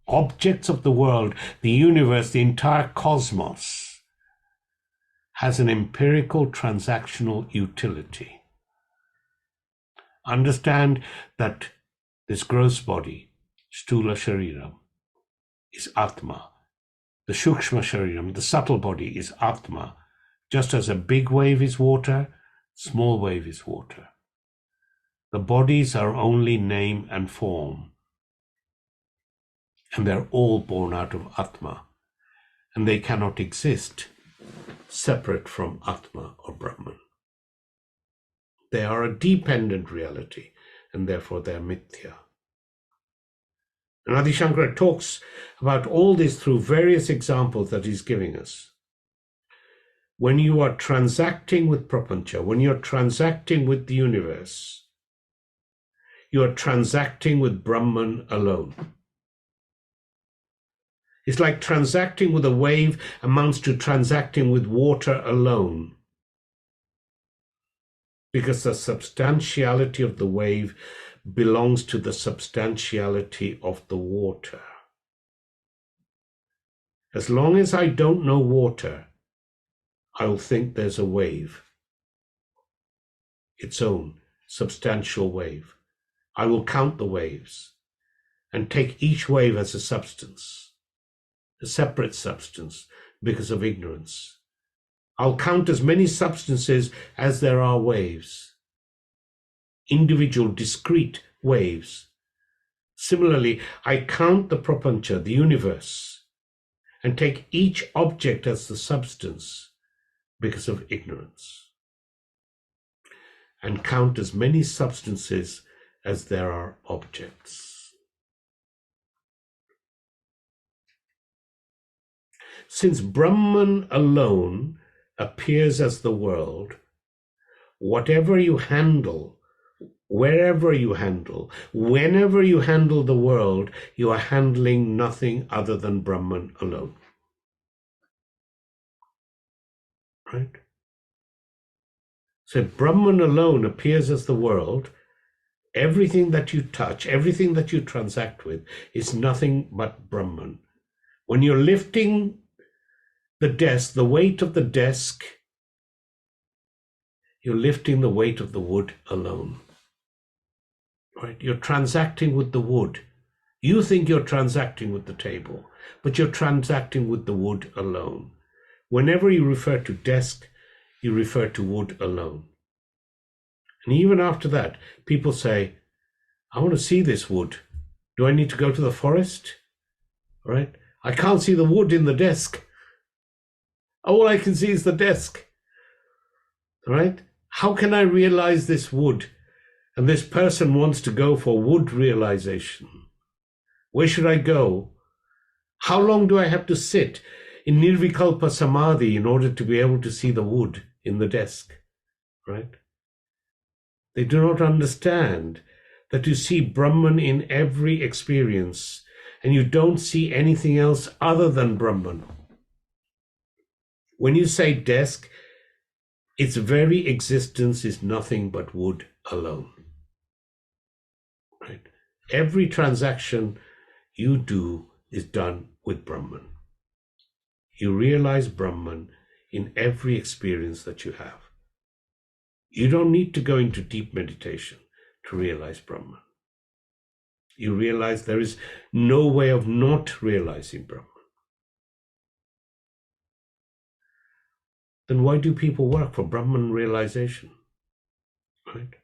Objects of the world, the universe, the entire cosmos has an empirical, transactional utility. Understand that this gross body, Stula Shariram, is Atma. The Shukshma Shariram, the subtle body, is Atma. Just as a big wave is water, small wave is water. The bodies are only name and form, and they're all born out of Atma, and they cannot exist separate from Atma or Brahman. They are a dependent reality, and therefore they are mithya. And Adi Shankara talks about all this through various examples that he's giving us. When you are transacting with prapancha, when you're transacting with the universe, you are transacting with Brahman alone. It's like transacting with a wave amounts to transacting with water alone, because the substantiality of the wave belongs to the substantiality of the water. As long as I don't know water, I'll think there's a wave, its own substantial wave. I will count the waves and take each wave as a substance, a separate substance, because of ignorance. I'll count as many substances as there are waves, individual, discrete waves. Similarly, I count the prapancha, the universe, and take each object as the substance because of ignorance, and count as many substances as there are objects. Since Brahman alone appears as the world, whatever you handle, wherever you handle, whenever you handle the world, you are handling nothing other than Brahman alone. Right? So Brahman alone appears as the world. Everything that you touch, everything that you transact with is nothing but Brahman. When you're lifting the desk, the weight of the desk, you're lifting the weight of the wood alone. Right? You're transacting with the wood. You think you're transacting with the table, but you're transacting with the wood alone. Whenever you refer to desk, you refer to wood alone. And even after that, people say, I want to see this wood. Do I need to go to the forest? Right? I can't see the wood in the desk. All I can see is the desk. Right? How can I realize this wood? And this person wants to go for wood realization. Where should I go? How long do I have to sit in nirvikalpa samadhi in order to be able to see the wood in the desk? Right? They do not understand that you see Brahman in every experience and you don't see anything else other than Brahman. When you say desk, its very existence is nothing but wood alone. Right? Every transaction you do is done with Brahman. You realize Brahman in every experience that you have. You don't need to go into deep meditation to realize Brahman. You realize there is no way of not realizing Brahman. Then why do people work for Brahman realization? Right?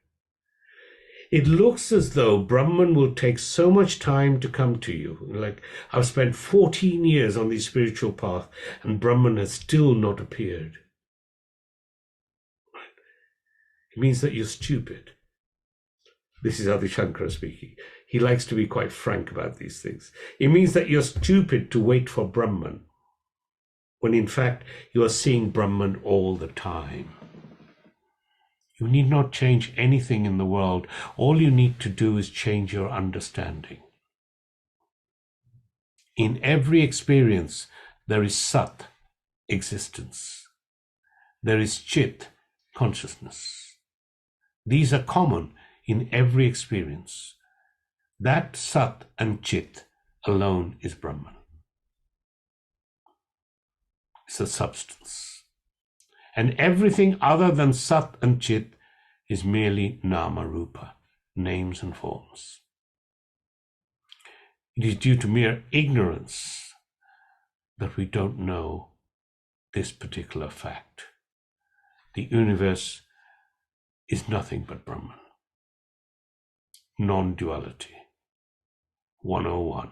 It looks as though Brahman will take so much time to come to you. Like, I've spent 14 years on the spiritual path and Brahman has still not appeared. Right? It means that you're stupid. This is Adi Shankara speaking. He likes to be quite frank about these things. It means that you're stupid to wait for Brahman, when in fact you are seeing Brahman all the time. You need not change anything in the world. All you need to do is change your understanding. In every experience, there is Sat, existence. There is Chit, consciousness. These are common in every experience. That Sat and Chit alone is Brahman. It's a substance. And everything other than Sat and Chit is merely Nama Rupa, names and forms. It is due to mere ignorance that we don't know this particular fact. The universe is nothing but Brahman. Non-duality. 101.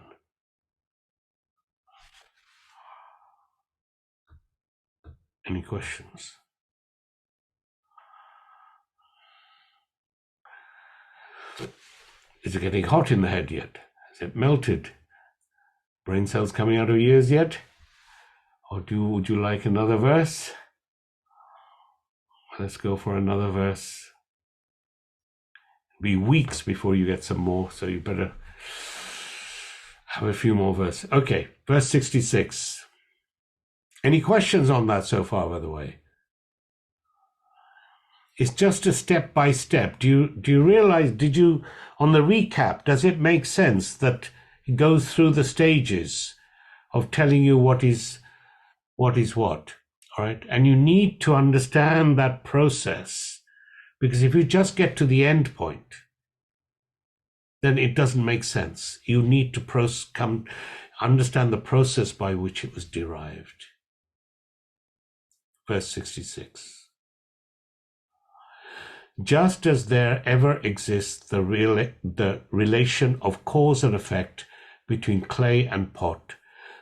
Any questions? Is it getting hot in the head yet? Has it melted? Brain cells coming out of ears yet? Or would you like another verse? Let's go for another verse. It'll be weeks before you get some more, so you better have a few more verses. Okay, verse 66. Any questions on that so far, by the way? It's just a step by step. Do you realize, on the recap, does it make sense that it goes through the stages of telling you what is what? All right. And you need to understand that process, because if you just get to the end point, then it doesn't make sense. You need to understand the process by which it was derived. Verse 66. Just as there ever exists the relation of cause and effect between clay and pot,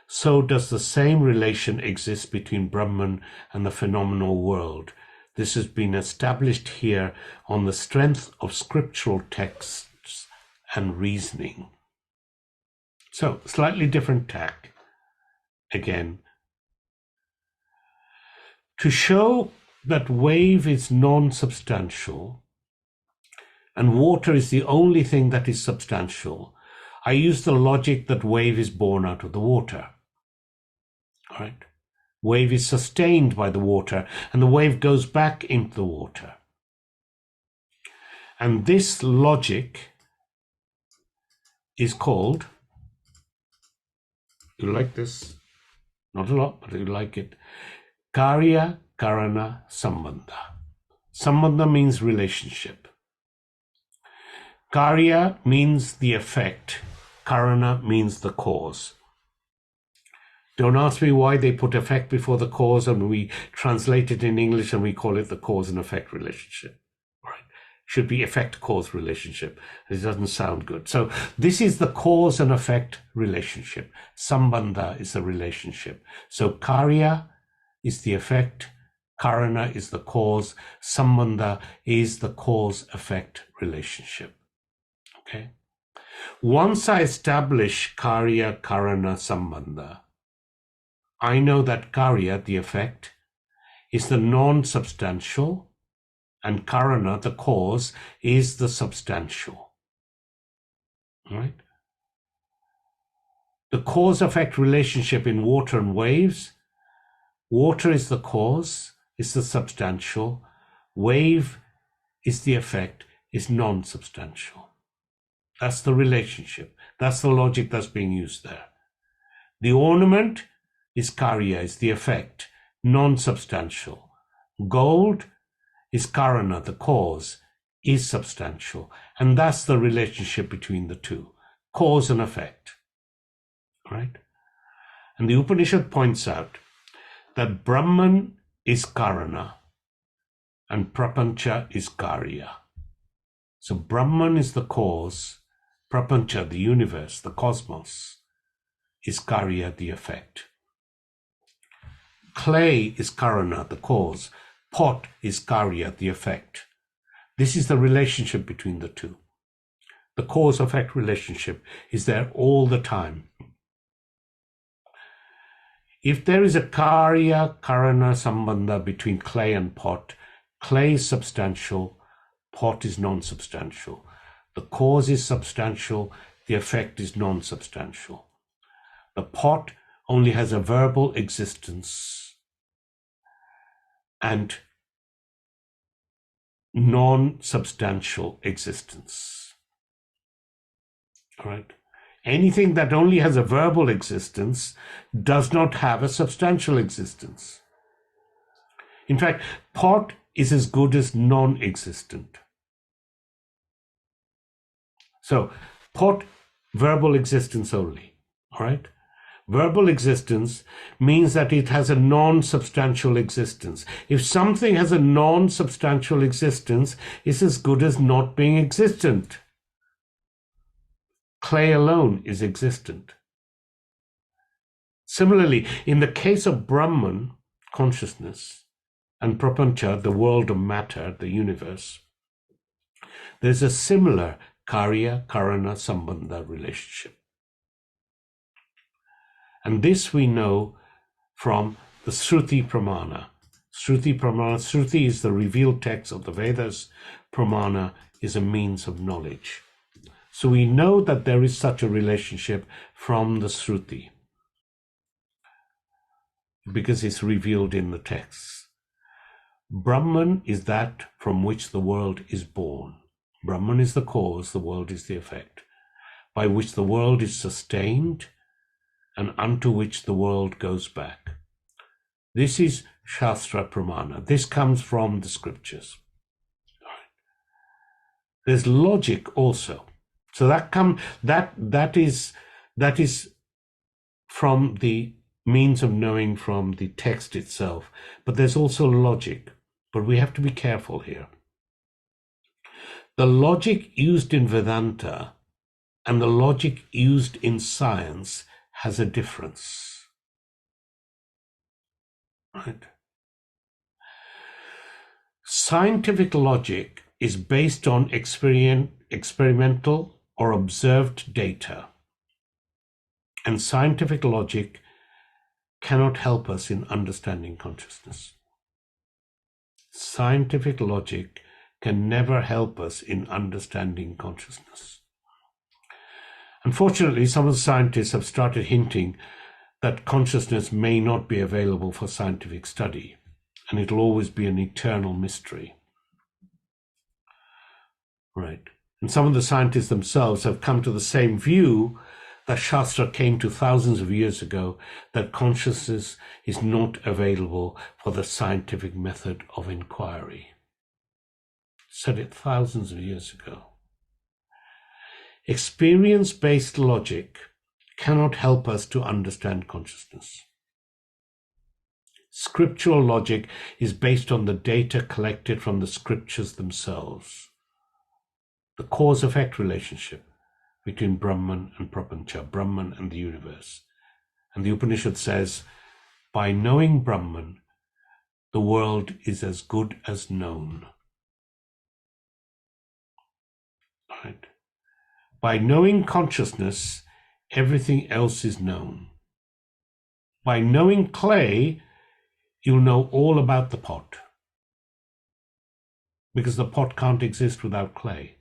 so does the same relation exist between Brahman and the phenomenal world. This has been established here on the strength of scriptural texts and reasoning. So, slightly different tack. Again, to show that wave is non-substantial and water is the only thing that is substantial, I use the logic that wave is born out of the water. All right? Wave is sustained by the water and the wave goes back into the water. And this logic is called, you like this? Not a lot, but you like it. Karya Karana Sambandha. Sambandha means relationship. Karya means the effect. Karana means the cause. Don't ask me why they put effect before the cause and we translate it in English and we call it the cause and effect relationship. Right? Should be effect-cause relationship. It doesn't sound good. So this is the cause and effect relationship. Sambandha is the relationship. So Karya is the effect. Karana is the cause. Sambandha is the cause-effect relationship. Okay? Once I establish Karya Karana Sambandha, I know that Karya, the effect, is the non-substantial and karana, the cause, is the substantial. Right? The cause-effect relationship in water and waves, water is the cause, is the substantial, wave is the effect, is non-substantial. That's the relationship. That's the logic that's being used there. The ornament is karya, is the effect, non-substantial. Gold is karana, the cause, is substantial. And that's the relationship between the two, cause and effect. Right? And the Upanishad points out that Brahman is karana and prapancha is karya. So Brahman is the cause, prapancha, the universe, the cosmos, is karya, the effect. Clay is karana, the cause. Pot is karya, the effect. This is the relationship between the two. The cause-effect relationship is there all the time. If there is a karya, karana sambandha between clay and pot, clay is substantial, pot is non-substantial. The cause is substantial, the effect is non-substantial. The pot only has a verbal existence and non-substantial existence. All right? Anything that only has a verbal existence does not have a substantial existence. In fact, pot is as good as non-existent. So, pot, verbal existence only. All right? Verbal existence means that it has a non-substantial existence. If something has a non-substantial existence, it's as good as not being existent. Clay alone is existent. Similarly, in the case of Brahman, consciousness, and prapancha, the world of matter, the universe, there's a similar karya, karana, sambandha relationship. And this we know from the Shruti Pramana. Shruti is the revealed text of the Vedas. Pramana is a means of knowledge. So we know that there is such a relationship from the Shruti because it's revealed in the texts. Brahman is that from which the world is born. Brahman is the cause, the world is the effect, by which the world is sustained and unto which the world goes back. This is Shastra Pramana. This comes from the scriptures. There's logic also. So that is from the means of knowing from the text itself. But there's also logic. But we have to be careful here. The logic used in Vedanta and the logic used in science has a difference. Right? Scientific logic is based on experimental or observed data. And scientific logic cannot help us in understanding consciousness. Scientific logic can never help us in understanding consciousness. Unfortunately, some of the scientists have started hinting that consciousness may not be available for scientific study, and it'll always be an eternal mystery. Right. And some of the scientists themselves have come to the same view that Shastra came to thousands of years ago, that consciousness is not available for the scientific method of inquiry. Said it thousands of years ago. Experience-based logic cannot help us to understand consciousness. Scriptural logic is based on the data collected from the scriptures themselves. The cause-effect relationship between Brahman and Prapancha, Brahman and the universe. And the Upanishad says, by knowing Brahman, the world is as good as known. Right? By knowing consciousness, everything else is known. By knowing clay, you'll know all about the pot. because the pot can't exist without clay.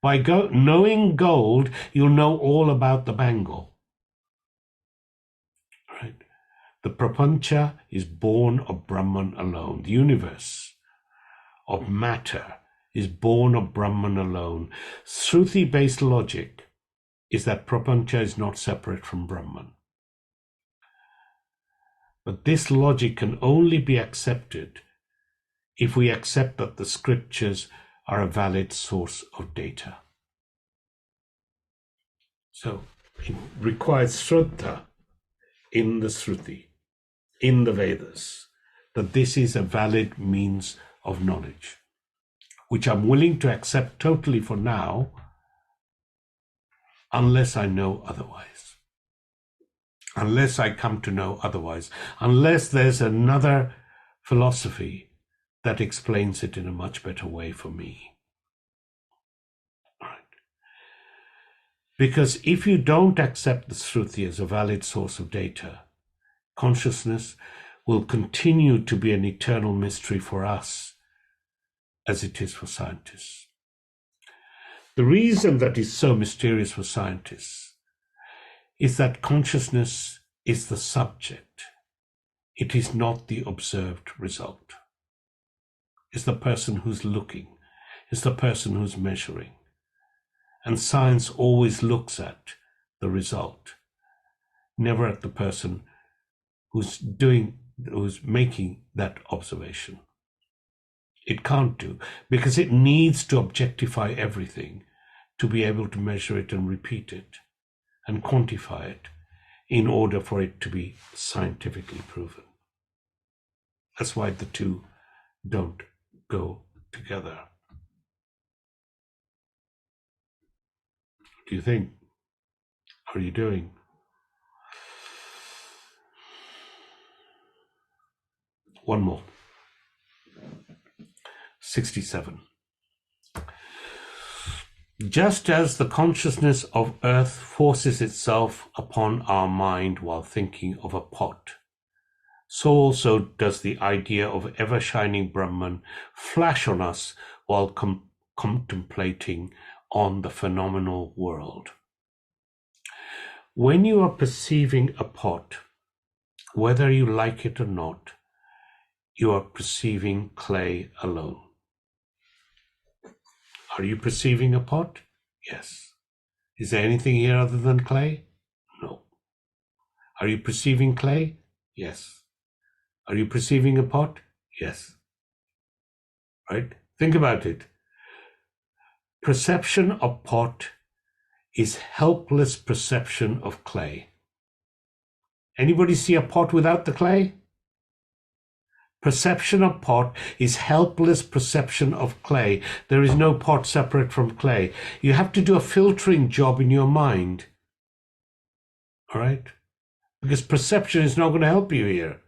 By knowing gold, you'll know all about the bangle. Right? The prapancha is born of Brahman alone. The universe of matter is born of Brahman alone. Shruti-based logic is that prapancha is not separate from Brahman. But this logic can only be accepted if we accept that the scriptures are a valid source of data. So it requires Shraddha in the Shruti, in the Vedas, that this is a valid means of knowledge, which I'm willing to accept totally for now, unless I know otherwise. Unless I come to know otherwise. Unless there's another philosophy that explains it in a much better way for me. Right. Because if you don't accept the Shruti as a valid source of data, consciousness will continue to be an eternal mystery for us as it is for scientists. The reason that is so mysterious for scientists is that consciousness is the subject. It is not the observed result. It's the person who's looking. It's the person who's measuring. And science always looks at the result, never at the person who's making that observation. It can't do, because it needs to objectify everything to be able to measure it and repeat it and quantify it in order for it to be scientifically proven. That's why the two don't go together. What do you think? How are you doing? One more. 67. Just as the consciousness of earth forces itself upon our mind while thinking of a pot, so also does the idea of ever-shining Brahman flash on us while contemplating on the phenomenal world. When you are perceiving a pot, whether you like it or not, you are perceiving clay alone. Are you perceiving a pot? Yes. Is there anything here other than clay? No. Are you perceiving clay? Yes. Are you perceiving a pot? Yes. Right? Think about it. Perception of pot is helpless perception of clay. Anybody see a pot without the clay? Perception of pot is helpless perception of clay. There is no pot separate from clay. You have to do a filtering job in your mind. All right? Because perception is not going to help you here.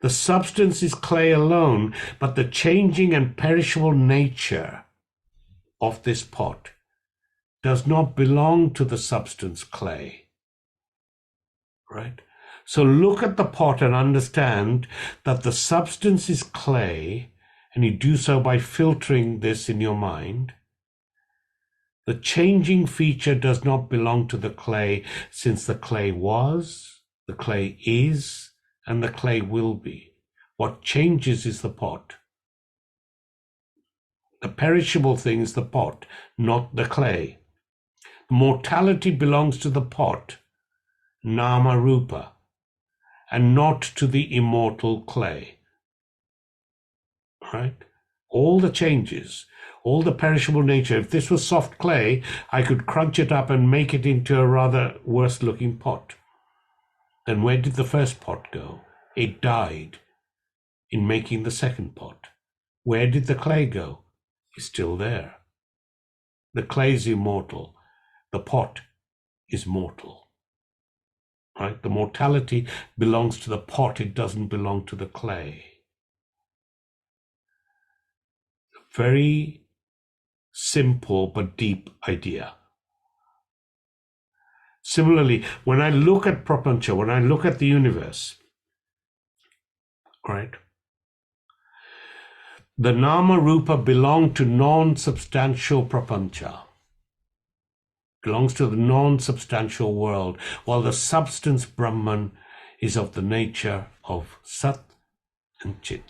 The substance is clay alone, but the changing and perishable nature of this pot does not belong to the substance clay. Right? So look at the pot and understand that the substance is clay, and you do so by filtering this in your mind. The changing feature does not belong to the clay, since the clay was, the clay is, and the clay will be. What changes is the pot. The perishable thing is the pot, not the clay. Mortality belongs to the pot, nama rupa, and not to the immortal clay. Right? All the changes, all the perishable nature. If this was soft clay, I could crunch it up and make it into a rather worse looking pot. Then where did the first pot go? It died in making the second pot. Where did the clay go? It's still there. The clay is immortal. The pot is mortal. Right? The mortality belongs to the pot. It doesn't belong to the clay. Very simple but deep idea. Similarly, when I look at prapancha, when I look at the universe, right? The Nama Rupa belong to non-substantial prapancha, belongs to the non-substantial world, while the substance Brahman is of the nature of Sat and Chit,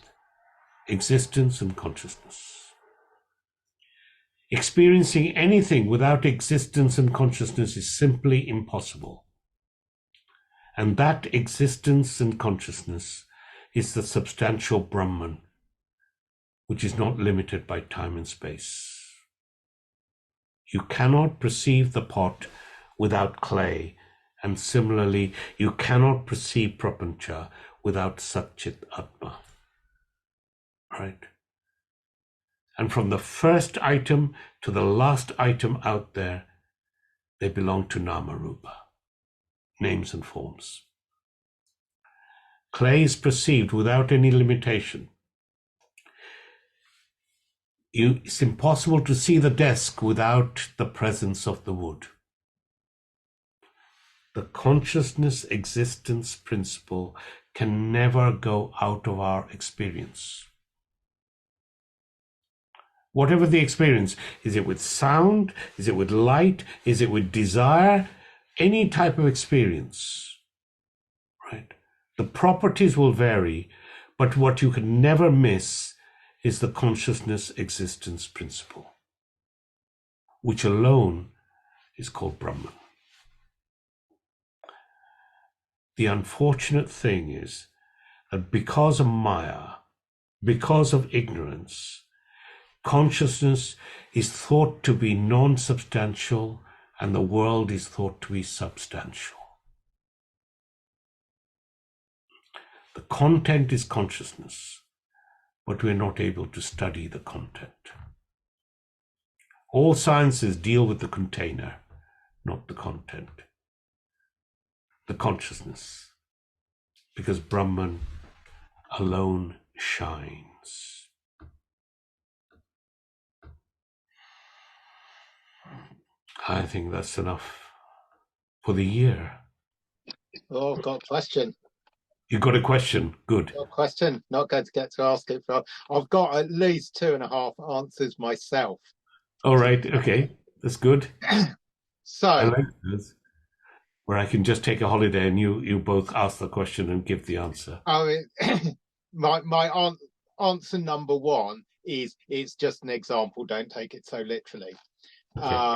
existence and consciousness. Experiencing anything without existence and consciousness is simply impossible. And that existence and consciousness is the substantial Brahman, which is not limited by time and space. You cannot perceive the pot without clay, and similarly, you cannot perceive prapancha without Satchit Atma. Right? And from the first item to the last item out there, they belong to Nama Rupa, names and forms. Clay is perceived without any limitation. It's impossible to see the desk without the presence of the wood. The consciousness existence principle can never go out of our experience. Whatever the experience, is it with sound, is it with light, is it with desire, any type of experience, right? The properties will vary, but what you can never miss is the consciousness existence principle, which alone is called Brahman. The unfortunate thing is that because of Maya, because of ignorance, consciousness is thought to be non-substantial and the world is thought to be substantial. The content is consciousness, but we're not able to study the content. All sciences deal with the container, not the content. The consciousness, because Brahman alone shines. I think that's enough for the year. Oh, I've got a question. You got a question? Good. Got a question. Not going to get to ask it, but I've got at least 2.5 answers myself. All right. Okay. That's good. I So, like this. Where I can just take a holiday and you both ask the question and give the answer. I mean, my answer number one is it's just an example. Don't take it so literally. Okay.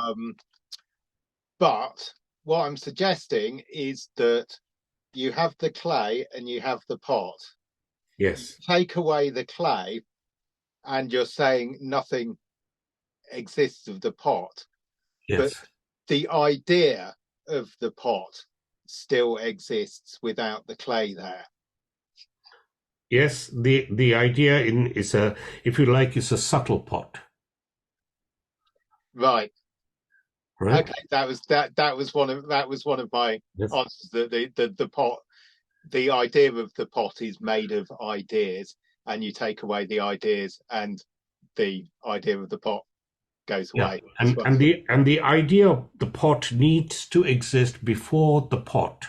But what I'm suggesting is that you have the clay and you have the pot. Yes. Take away the clay and you're saying nothing exists of the pot. Yes. But the idea of the pot still exists without the clay there. Yes. The idea is if you like, it's a subtle pot. Right. Right. Okay, that was one of my Yes. answers. That the pot, the idea of the pot is made of ideas, and you take away the ideas, and the idea of the pot goes Yeah. away. And the idea of the pot needs to exist before the pot,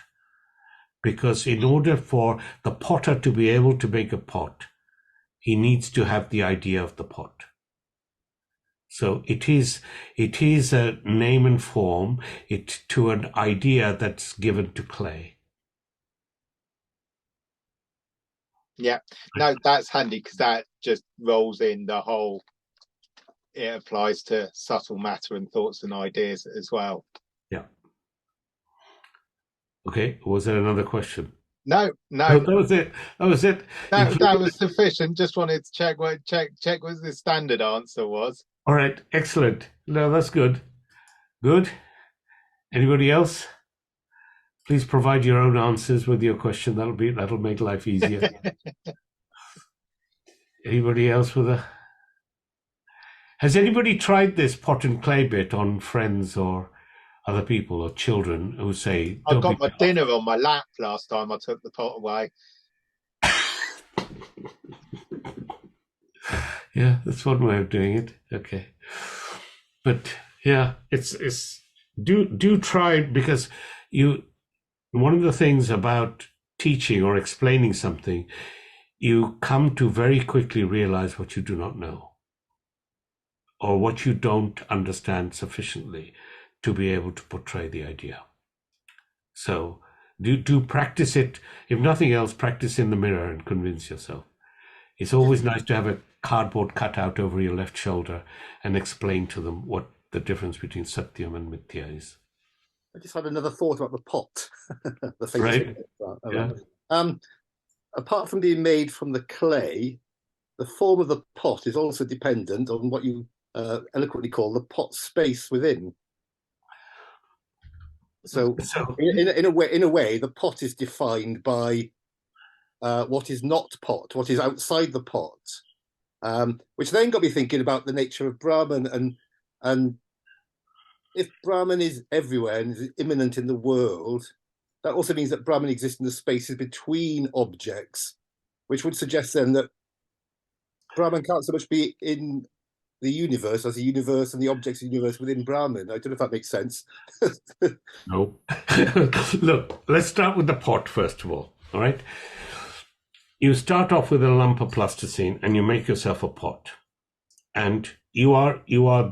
because in order for the potter to be able to make a pot, he needs to have the idea of the pot. So it is a name and form to an idea that's given to clay. Yeah, no, that's handy because that just rolls in the whole. It applies to subtle matter and thoughts and ideas as well. Yeah. Okay. Was there another question? No, Oh, that was it. That was it. that was sufficient. Just wanted to check what the standard answer was. All right. Excellent. No, that's good. Good. Anybody else? Please provide your own answers with your question. That'll make life easier. Anybody else with a? Has anybody tried this pot and clay bit on friends or other people or children who say, I got my dinner on my lap last time I took the pot away. Yeah, that's one way of doing it. Okay. But yeah, it's do try, because one of the things about teaching or explaining something, you come to very quickly realize what you do not know, or what you don't understand sufficiently to be able to portray the idea. So do practice it. If nothing else, practice in the mirror and convince yourself. It's always nice to have a cardboard cutout over your left shoulder and explain to them what the difference between Satyam and Mithya is. I just had another thought about the pot. The famous Right. Yeah. Apart from being made from the clay, the form of the pot is also dependent on what you eloquently call the pot space within. So in a way, the pot is defined by what is not pot, what is outside the pot, which then got me thinking about the nature of Brahman, and if Brahman is everywhere and is immanent in the world, that also means that Brahman exists in the spaces between objects, which would suggest then that Brahman can't so much be in the universe as the universe and the objects of the universe within Brahman. I don't know if that makes sense. No. Look, let's start with the pot first of all right? You start off with a lump of plasticine and you make yourself a pot. And you are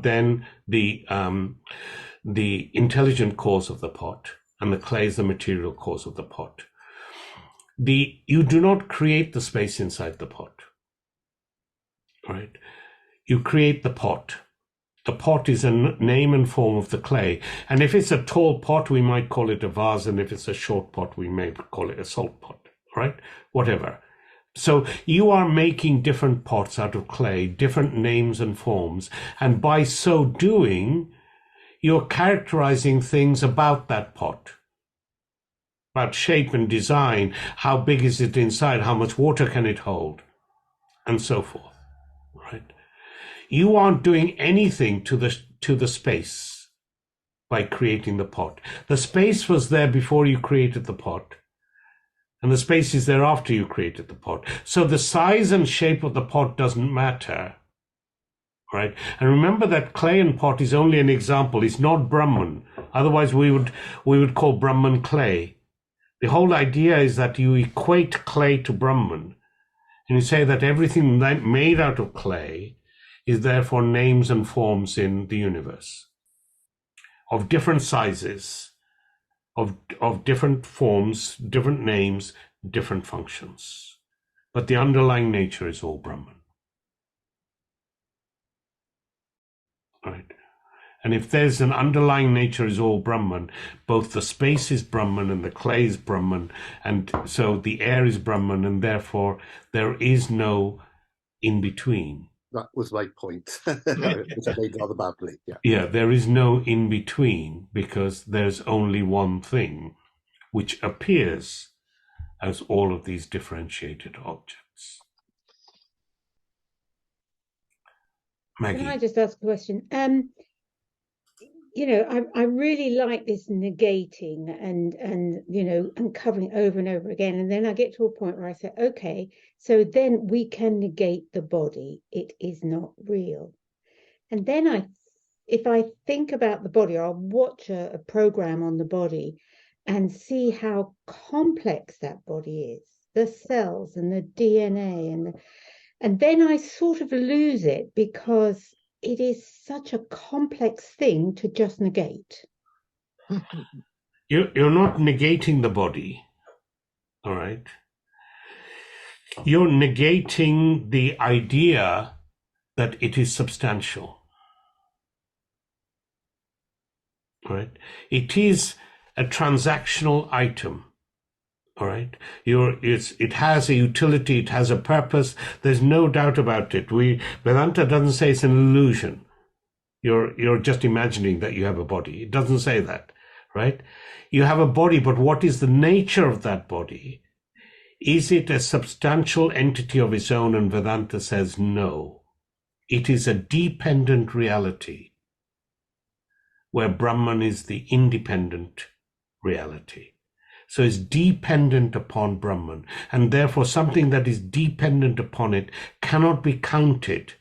then the intelligent cause of the pot, and the clay is the material cause of the pot. You do not create the space inside the pot, right? You create the pot. The pot is a name and form of the clay. And if it's a tall pot, we might call it a vase. And if it's a short pot, we may call it a salt pot, right? Whatever. So you are making different pots out of clay, different names and forms. And by so doing, you're characterizing things about that pot, about shape and design. How big is it inside? How much water can it hold? And so forth, right? You aren't doing anything to the space by creating the pot. The space was there before you created the pot, and the space is there after you created the pot. So the size and shape of the pot doesn't matter, right? And remember that clay and pot is only an example. It's not Brahman. Otherwise, we would call Brahman clay. The whole idea is that you equate clay to Brahman, and you say that everything made out of clay is therefore names and forms in the universe of different sizes, of different forms, different names, different functions. But the underlying nature is all Brahman. Right? And if there's an underlying nature is all Brahman, both the space is Brahman and the clay is Brahman, and so the air is Brahman, and therefore there is no in between. That was my point, which I made rather badly. Yeah, there is no in between because there's only one thing which appears as all of these differentiated objects. Maggie. Can I just ask a question? I really like this negating and covering over and over again. And then I get to a point where I say, okay, so then we can negate the body. It is not real. And then if I think about the body, I'll watch a program on the body and see how complex that body is, the cells and the DNA. And then I sort of lose it because it is such a complex thing to just negate. You're not negating the body, all right? You're negating the idea that it is substantial, all right? It is a transactional item, all right? It has a utility, it has a purpose. There's no doubt about it. Vedanta doesn't say it's an illusion. You're just imagining that you have a body. It doesn't say that, right? You have a body, but what is the nature of that body? Is it a substantial entity of its own? And Vedanta says no. It is a dependent reality, where Brahman is the independent reality. So it's dependent upon Brahman, and therefore something that is dependent upon it cannot be counted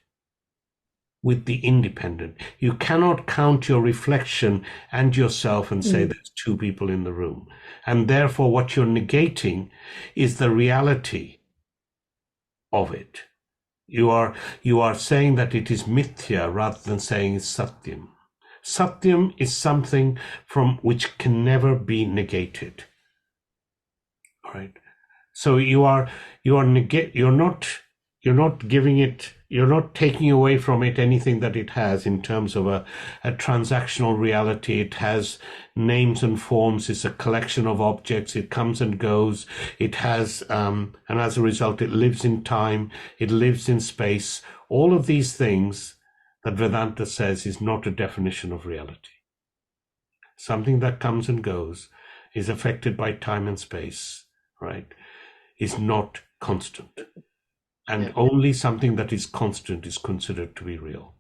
with the independent. You cannot count your reflection and yourself and say there's two people in the room. And therefore what you're negating is the reality of it. You are saying that it is mithya rather than saying it's satyam. Satyam is something from which can never be negated. All right. So you're not giving it, you're not taking away from it anything that it has in terms of a transactional reality. It has names and forms. It's a collection of objects. It comes and goes. It has, and as a result, it lives in time. It lives in space. All of these things that Vedanta says is not a definition of reality. Something that comes and goes, is affected by time and space, right, is not constant. And only something that is constant is considered to be real.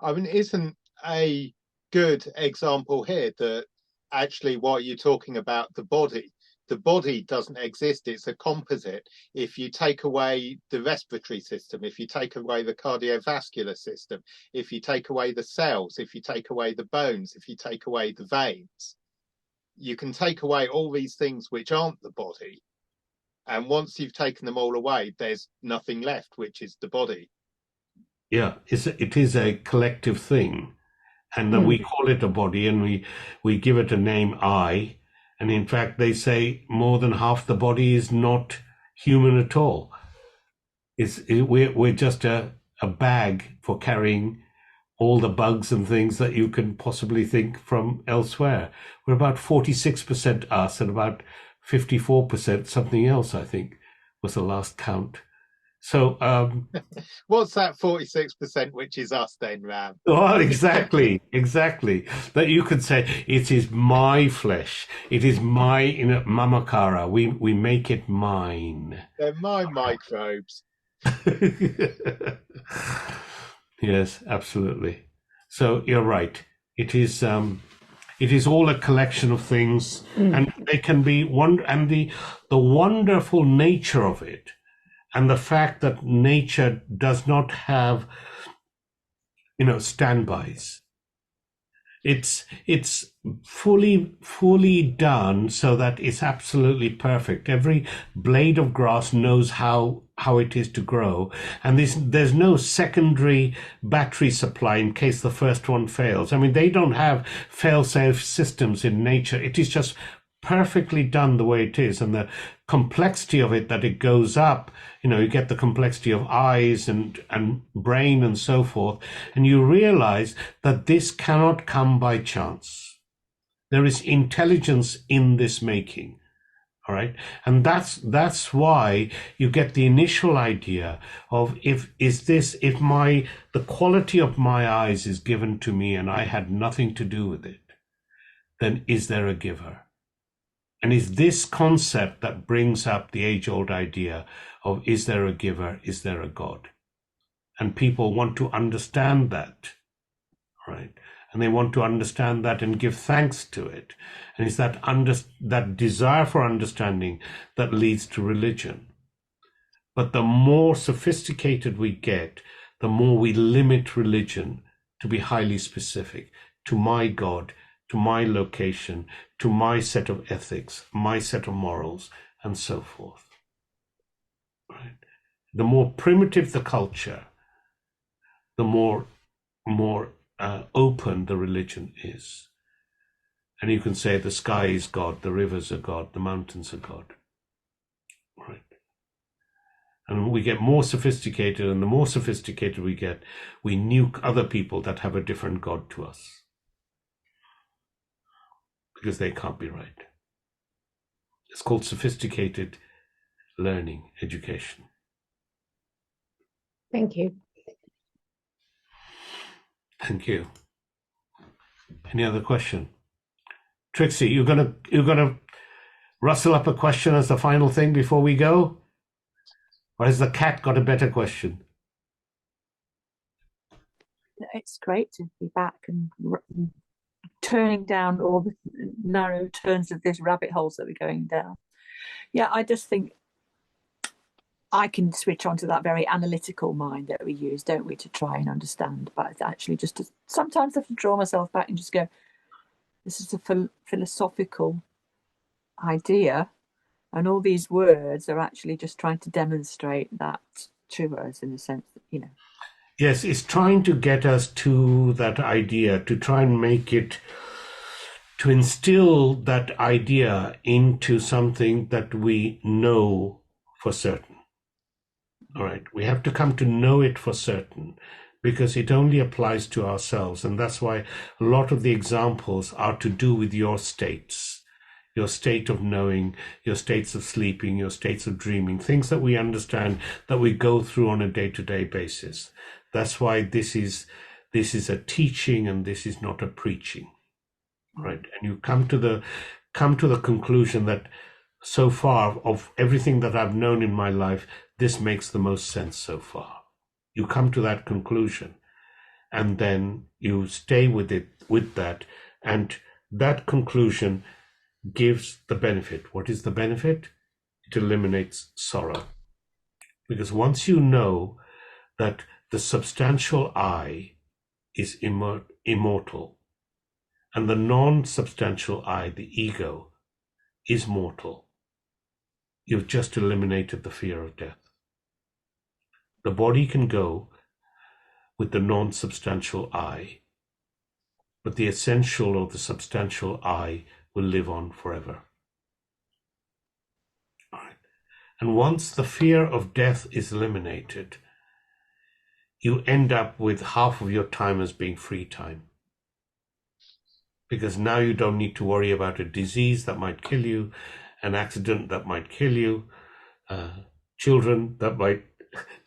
I mean, isn't a good example here that actually what you're talking about, the body doesn't exist. It's a composite. If you take away the respiratory system, if you take away the cardiovascular system, if you take away the cells, if you take away the bones, if you take away the veins, you can take away all these things which aren't the body. And once you've taken them all away, there's nothing left, which is the body. Yeah, it is a collective thing. And then we call it a body, and we give it a name, I. And in fact, they say more than half the body is not human at all. We're just a bag for carrying all the bugs and things that you can possibly think from elsewhere. We're about 46% us and about 54% something else, I think, was the last count. So what's that 46% which is us then, Ram? well, exactly. That you could say, it is my flesh. It is my mamakara. We make it mine. They're my microbes. Yes, absolutely. So you're right. It is all a collection of things, and they can be and the wonderful nature of it, and the fact that nature does not have, standbys. It's fully done so that it's absolutely perfect. Every blade of grass knows how it is to grow, and there's no secondary battery supply in case the first one fails. I mean, they don't have fail-safe systems in nature. It is just perfectly done the way it is, and the complexity of it, that it goes up, you get the complexity of eyes and brain and so forth, and you realize that this cannot come by chance. There is intelligence in this making. All right. And that's why you get the initial idea of the quality of my eyes is given to me and I had nothing to do with it, then is there a giver? And is this concept that brings up the age-old idea of, is there a giver? Is there a God? And people want to understand that, right? And they want to understand that and give thanks to it. And it's that desire for understanding that leads to religion. But the more sophisticated we get, the more we limit religion to be highly specific, to my God, to my location, to my set of ethics, my set of morals, and so forth. Right? The more primitive the culture, the more open the religion is. And you can say the sky is God, the rivers are God, the mountains are God. Right? And we get more sophisticated, and the more sophisticated we get, we nuke other people that have a different God to us, because they can't be right. It's called sophisticated learning, education. Thank you. Thank you. Any other question? Trixie, you're gonna rustle up a question as the final thing before we go? Or has the cat got a better question? It's great to be back and turning down all the narrow turns of this rabbit holes that we're going down. Yeah, I just think I can switch onto that very analytical mind that we use, don't we, to try and understand. But it's actually just sometimes I have to draw myself back and just go, this is a philosophical idea, And all these words are actually just trying to demonstrate that to us, in the sense that, you know. Yes, it's trying to get us to that idea, to try and make it, to instill that idea into something that we know for certain. All right, we have to come to know it for certain, because it only applies to ourselves. And that's why a lot of the examples are to do with your states, your state of knowing, your states of sleeping, your states of dreaming, things that we understand, that we go through on a day-to-day basis. That's why this is a teaching and this is not a preaching, right? And you come to the conclusion that so far, of everything that I've known in my life, this makes the most sense so far. You come to that conclusion, and then you stay with it, with that, and that conclusion gives the benefit. What is the benefit? It eliminates sorrow. Because once you know that the substantial I is immortal, and the non-substantial I, the ego, is mortal, you've just eliminated the fear of death. The body can go with the non-substantial I, but the essential or the substantial I will live on forever. All right. And once the fear of death is eliminated, you end up with half of your time as being free time. Because now you don't need to worry about a disease that might kill you, an accident that might kill you, children that might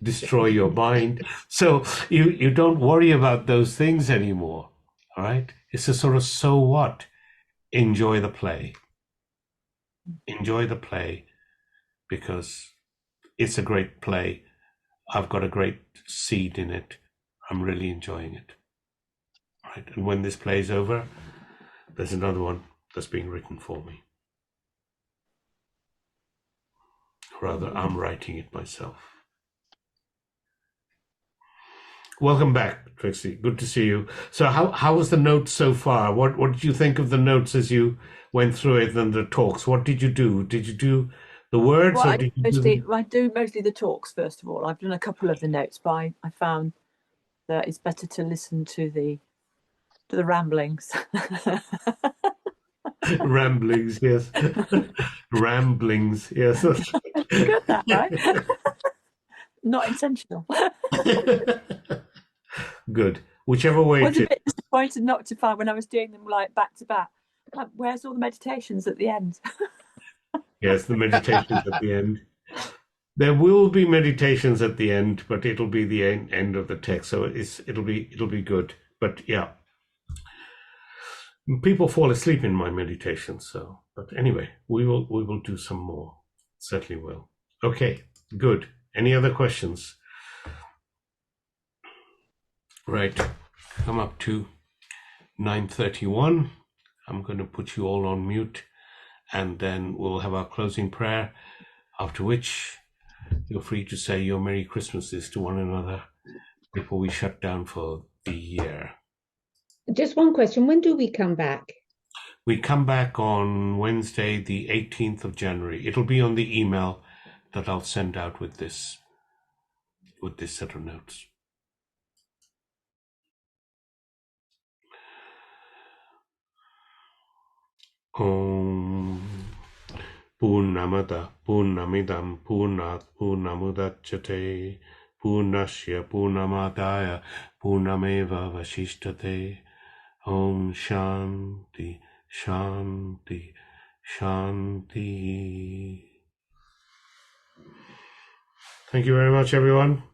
destroy your mind. So you don't worry about those things anymore. All right? It's a sort of, so what? Enjoy the play. Enjoy the play, because it's a great play. I've got a great seed in it. I'm really enjoying it. All right? And when this play's over, there's another one that's being written for me. Rather, I'm writing it myself. Welcome back, Trixie. Good to see you. So how was the notes so far? What did you think of the notes as you went through it and the talks? What did you do? Did you do the words? Well, or did you I do mostly the talks, first of all. I've done a couple of the notes, but I found that it's better to listen to the ramblings. Ramblings, yes. Ramblings, yes. Good, that, right? Not intentional. Good. Whichever way I was it a is. bit disappointed not to find, when I was doing them like back to back, like, where's all the meditations at the end? Yes, the meditations at the end. There will be meditations at the end, but it'll be the end of the text, so it'll be good. But yeah, people fall asleep in my meditations. So, but anyway, we will do some more. Certainly will. Okay, good. Any other questions? Right, come up to 9:31. I'm going to put you all on mute, and then we'll have our closing prayer. After which, you're free to say your Merry Christmases to one another before we shut down for the year. Just one question. When do we come back? We come back on Wednesday, the 18th of January. It'll be on the email that I'll send out with this set of notes. Om Purnamada Purnamidam Purnat Purnamudachyate Purnasya Purnamadaya Purnameva Vasishtate. Om Shanti Shanti Shanti. Thank you very much, everyone.